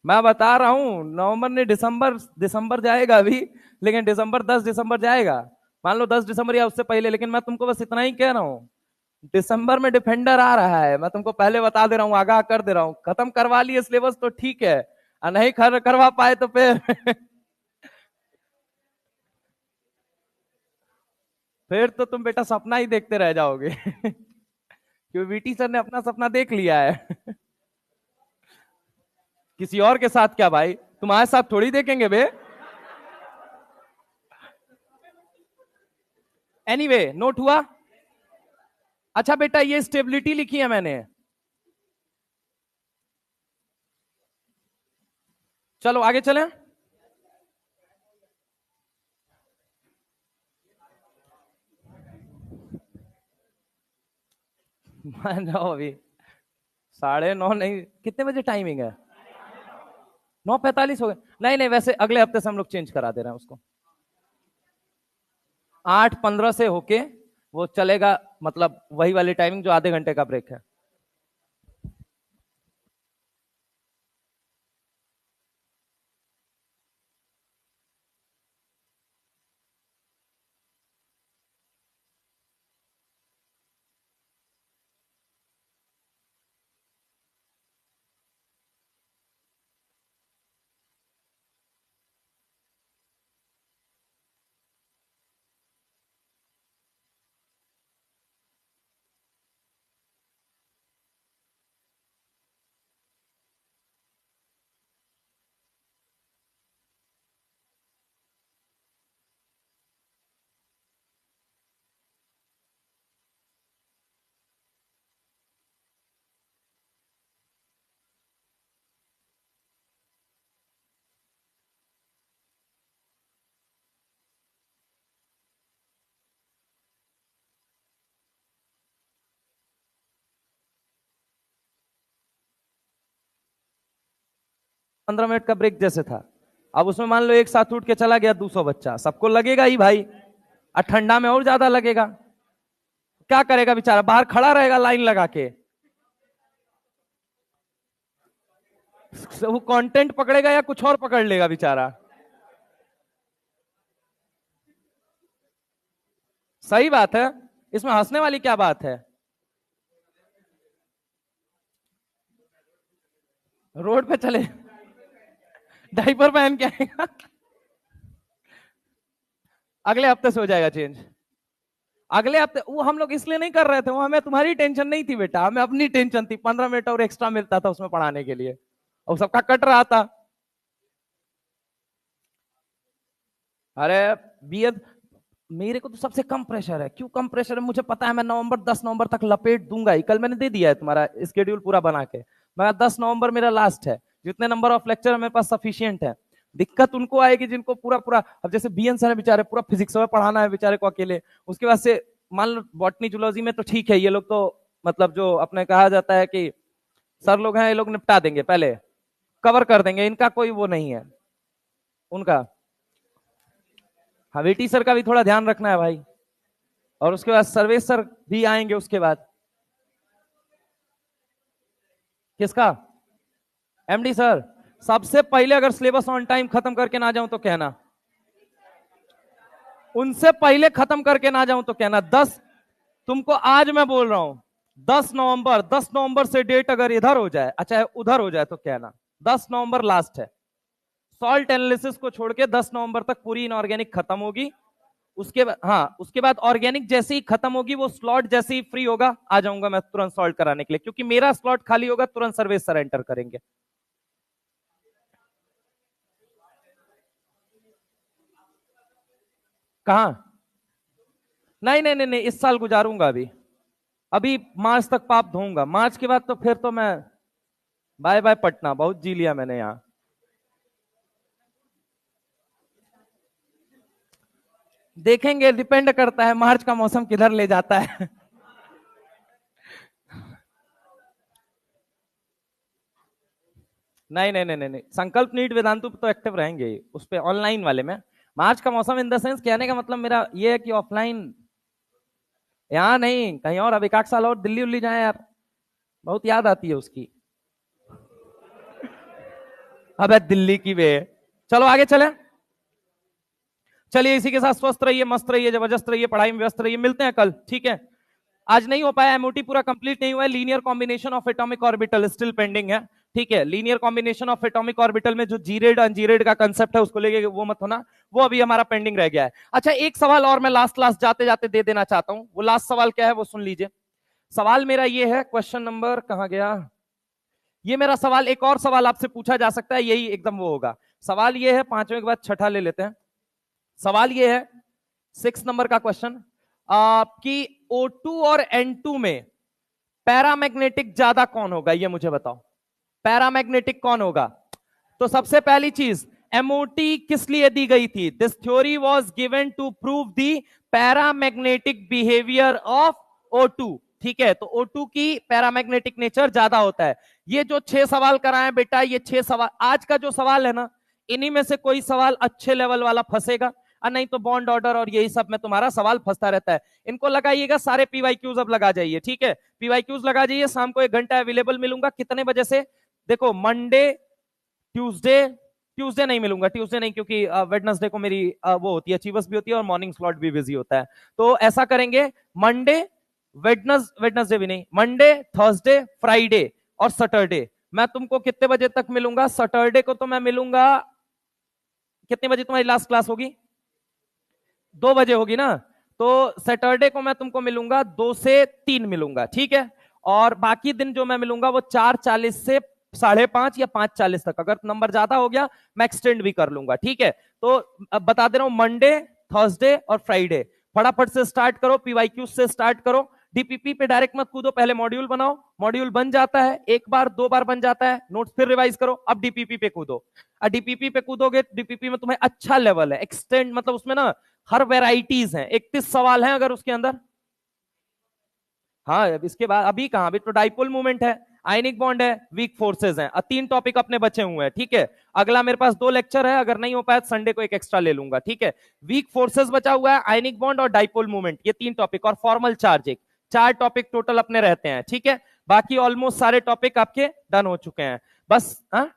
मैं बता रहा हूं नवंबर ने दिसंबर दिसंबर जाएगा अभी, लेकिन दिसंबर 10 दिसंबर जाएगा, मान लो 10 दिसंबर या उससे पहले, लेकिन मैं तुमको बस इतना ही कह रहा हूं, दिसंबर में डिफेंडर आ रहा है, मैं तुमको पहले बता दे रहा हूं, आगाह कर दे रहा हूं, खत्म करवा लिए सिलेबस तो ठीक है, और नहीं करवा पाए तो फिर फिर तो तुम बेटा सपना ही देखते रह जाओगे क्योंकि वीटी सर ने अपना सपना देख लिया है किसी और के साथ क्या भाई, तुम्हारे साथ थोड़ी देखेंगे बे। एनीवे नोट हुआ? अच्छा बेटा ये स्टेबिलिटी लिखी है मैंने, चलो आगे चलें। मान जाओ अभी 9:30 नहीं, कितने बजे टाइमिंग है? 9:45 हो गए? नहीं नहीं, वैसे अगले हफ्ते से हम लोग चेंज करा दे रहे हैं उसको, 8:15 से होके वो चलेगा, मतलब वही वाली टाइमिंग जो आधे घंटे का ब्रेक है। पंद्रह मिनट का ब्रेक जैसे था, अब उसमें मान लो एक साथ उठ के चला गया 200 बच्चा, सबको लगेगा ही भाई, और ठंडा में और ज्यादा लगेगा, क्या करेगा बेचारा, बाहर खड़ा रहेगा लाइन लगा के, वो कंटेंट पकड़ेगा या कुछ और पकड़ लेगा बेचारा। सही बात है, इसमें हंसने वाली क्या बात है? रोड पे चले डाइपर पहन के आएगा अगले हफ्ते से हो जाएगा चेंज। अगले हफ्ते वो हम लोग इसलिए नहीं कर रहे थे, वो हमें तुम्हारी टेंशन नहीं थी बेटा, हमें अपनी टेंशन थी। 15 मिनट और एक्स्ट्रा मिलता था उसमें पढ़ाने के लिए, और सबका कट रहा था। अरे बी मेरे को तो सबसे कम प्रेशर है। क्यों कम प्रेशर है? मुझे पता है मैं नवंबर 10 नवंबर तक लपेट दूंगा ही। कल मैंने दे दिया है तुम्हारा स्केड्यूल पूरा बना के। मैं 10 नवंबर मेरा लास्ट है। जितने नंबर ऑफ लेक्चर मेरे पास सफिशियंट है। दिक्कत उनको आएगी जिनको पूरा पूरा, अब जैसे बीएन सर है बेचारे, पूरा फिजिक्स में पढ़ाना है बेचारे को अकेले। उसके बाद से मान लो बॉटनी जूलॉजी में तो ठीक है, ये लोग तो मतलब जो अपने कहा जाता है कि सर लोग हैं, ये लोग निपटा देंगे, पहले कवर कर देंगे, इनका कोई वो नहीं है उनका। हवेटी सर का भी थोड़ा ध्यान रखना है भाई। और उसके बाद सर्वेश सर भी आएंगे उसके बाद। किसका? MD sir. सबसे पहले अगर सिलेबस ऑन टाइम खत्म करके ना जाऊं तो कहना, उनसे पहले खत्म करके ना जाऊं तो कहना। 10 तुमको आज मैं बोल रहा हूं, 10 नवंबर, 10 नवंबर से डेट अगर इधर हो जाए, अच्छा उधर हो जाए तो कहना। 10 नवंबर लास्ट है। सॉल्ट एनालिसिस को छोड़ के 10 नवंबर तक पूरी इनऑर्गेनिक खत्म होगी। उसके बाद, हाँ उसके बाद ऑर्गेनिक जैसे ही खत्म होगी, वो स्लॉट जैसे ही फ्री होगा आ जाऊंगा मैं तुरंत सॉल्ट कराने के लिए, क्योंकि मेरा स्लॉट खाली होगा तुरंत सर्विस सर एंटर करेंगे। कहा? नहीं नहीं नहीं नहीं, इस साल गुजारूंगा अभी। अभी मार्च तक पाप धोऊंगा, मार्च के बाद तो फिर तो मैं बाय बाय पटना, बहुत जी लिया मैंने यहाँ। देखेंगे, डिपेंड करता है मार्च का मौसम किधर ले जाता है। नहीं नहीं नहीं नहीं नहीं, संकल्प नीट वेदांतु पे तो एक्टिव रहेंगे ही, उस पे ऑनलाइन वाले में। मार्च का मौसम इन द सेंस कहने का मतलब मेरा ये है कि ऑफलाइन यहाँ नहीं, कहीं और। अब एक आध साल और दिल्ली उल्ली जाए यार, बहुत याद आती है उसकी। अब दिल्ली की वे। चलो आगे चले। चलिए इसी के साथ स्वस्थ रहिए, मस्त रहिए, जबरदस्त रहिए, पढ़ाई में व्यस्त रहिए। मिलते हैं कल, ठीक है? आज नहीं हो पाया, एमओटी पूरा कंप्लीट नहीं हुआ है। Linear combination of atomic orbital still pending है, ठीक है? Linear combination of atomic orbital में जो जीरेड अनजीरेड का कंसेप्ट है उसको लेके वो मत होना, वो अभी हमारा पेंडिंग रह गया है। अच्छा एक सवाल और मैं लास्ट लास्ट जाते जाते दे देना चाहता हूं। वो लास्ट सवाल क्या है वो सुन लीजिए। सवाल मेरा ये है, क्वेश्चन नंबर कहां गया? ये मेरा सवाल, एक और सवाल आपसे पूछा जा सकता है, यही एकदम वो होगा। सवाल ये है, पांचवें के बाद छठा ले लेते हैं। सवाल ये है 6 नंबर का क्वेश्चन, आपकी O2 और N2 में पैरामैग्नेटिक ज्यादा कौन होगा, ये मुझे बताओ। पैरामैग्नेटिक कौन होगा? तो सबसे पहली चीज, एमओटी किस लिए दी गई थी? This theory was given to prove the paramagnetic behaviour of O2, ठीक है? तो O2 की पैरामैग्नेटिक नेचर ज्यादा होता है। ये जो 6 सवाल कराए बेटा, ये 6 सवाल, आज का जो सवाल है ना, इन्हीं में से कोई सवाल अच्छे लेवल वाला फंसेगा, और नहीं तो बॉन्ड ऑर्डर और यही सब में तुम्हारा सवाल फंसता रहता है। इनको लगाइएगा सारे पीवाईक्यूज, अब लगा जाइए, ठीक है? पीवाईक्यूज लगा जाइए। शाम को 1 घंटा अवेलेबल मिलूंगा, कितने बजे से? देखो मंडे, ट्यूसडे, ट्यूसडे नहीं मिलूंगा, ट्यूसडे नहीं, क्योंकि वेडनेसडे को मेरी वो होती है, अचीवर्स भी होती है और मॉर्निंग स्लॉट भी बिजी होता है। तो ऐसा करेंगे, मंडे, वेडनेसडे भी नहीं, मंडे, थर्सडे, फ्राइडे और सैटरडे मैं तुमको कितने बजे तक मिलूंगा? सैटरडे को तो मैं मिलूंगा, कितने बजे तुम्हारी लास्ट क्लास होगी? 2 बजे होगी ना? तो सैटरडे को मैं तुमको मिलूंगा 2 से 3 मिलूंगा, ठीक है? और बाकी दिन जो मैं मिलूंगा वो 4:40 से 5:30 या 5:40 तक। अगर नंबर ज्यादा हो गया मैं एक्सटेंड भी कर लूंगा, ठीक है? तो अब बता दे रहा हूं, मंडे, थर्सडे और फ्राइडे फटाफट से स्टार्ट करो, पीवाईक्यू से स्टार्ट करो। डीपीपी पे डायरेक्ट मत कूदो, पहले मॉड्यूल बनाओ। मॉड्यूल बन जाता है, एक बार दो बार बन जाता है, नोट्स फिर रिवाइज करो, अब डीपीपी पे कूदो। डीपीपी पे कूदोगे, डीपीपी में तुम्हें अच्छा लेवल है, एक्सटेंड मतलब उसमें ना हर वेराइटीज हैं, 31 सवाल हैं अगर उसके अंदर। हाँ इसके बाद अभी कहां, अभी तो डाइपोल मूवमेंट है, आयनिक बॉन्ड है, वीक फोर्सेज हैं, 3 टॉपिक अपने बचे हुए हैं, ठीक है? अगला मेरे पास 2 लेक्चर है, अगर नहीं हो पाया संडे को एक एक्स्ट्रा ले लूंगा, ठीक है? वीक फोर्सेज बचा हुआ है, आयनिक बॉन्ड और डाइपोल मूवमेंट, ये 3 टॉपिक, और फॉर्मल चार्ज एक, 4 टॉपिक टोटल अपने रहते हैं, ठीक है? बाकी ऑलमोस्ट सारे टॉपिक आपके डन हो चुके हैं बस। हाँ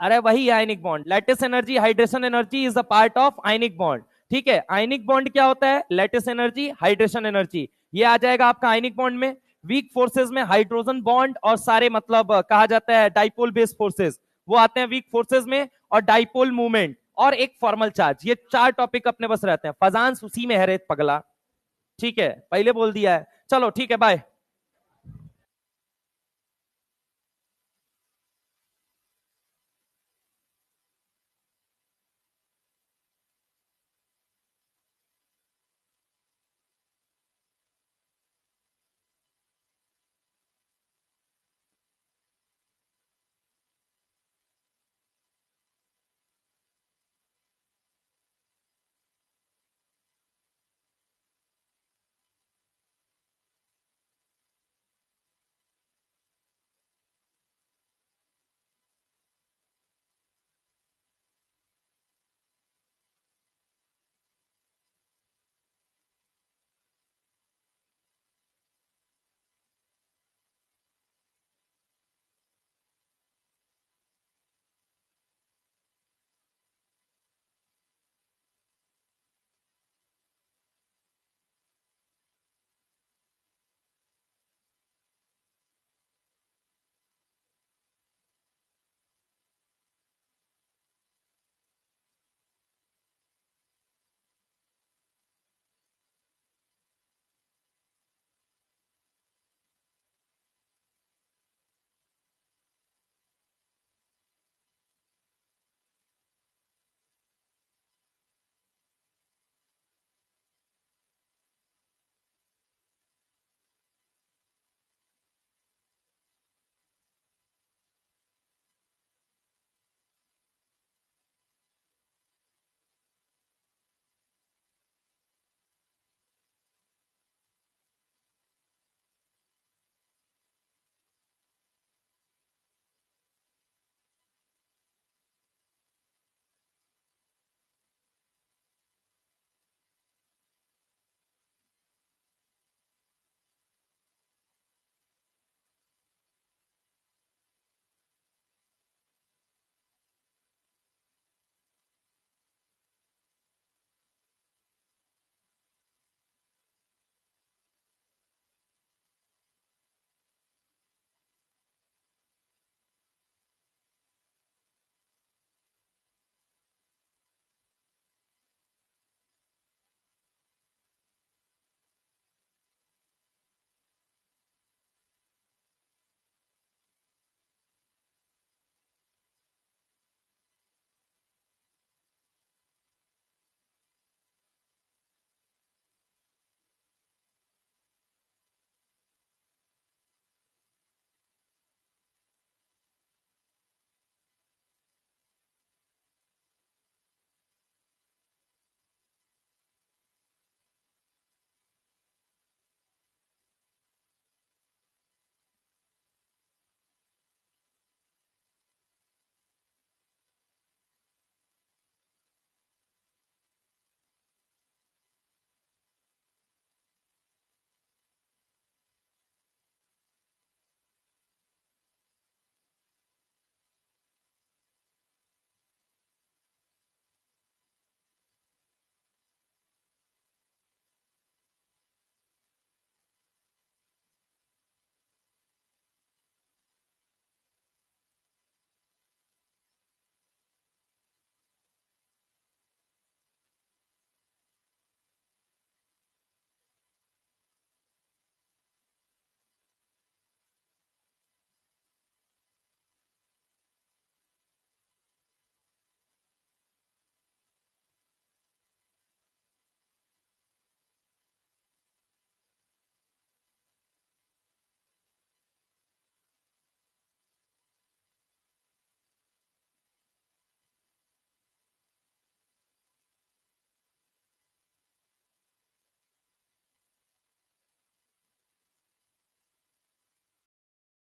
अरे वही ionic bond, lattice energy, hydration energy is a part of ionic bond, ठीक है? आयनिक बॉन्ड क्या होता है? लैटिस एनर्जी, हाइड्रेशन एनर्जी, ये आ जाएगा आपका आयनिक बॉन्ड में। वीक फोर्सेज में हाइड्रोजन बॉन्ड और सारे मतलब कहा जाता है डाइपोल बेस्ड फोर्सेज, वो आते हैं वीक फोर्सेज में, और डाइपोल मूवमेंट और एक फॉर्मल चार्ज, ये 4 टॉपिक अपने बस रहते हैं। फजांस उसी में है रे पगला, ठीक है, पहले बोल दिया है। चलो ठीक है, बाय।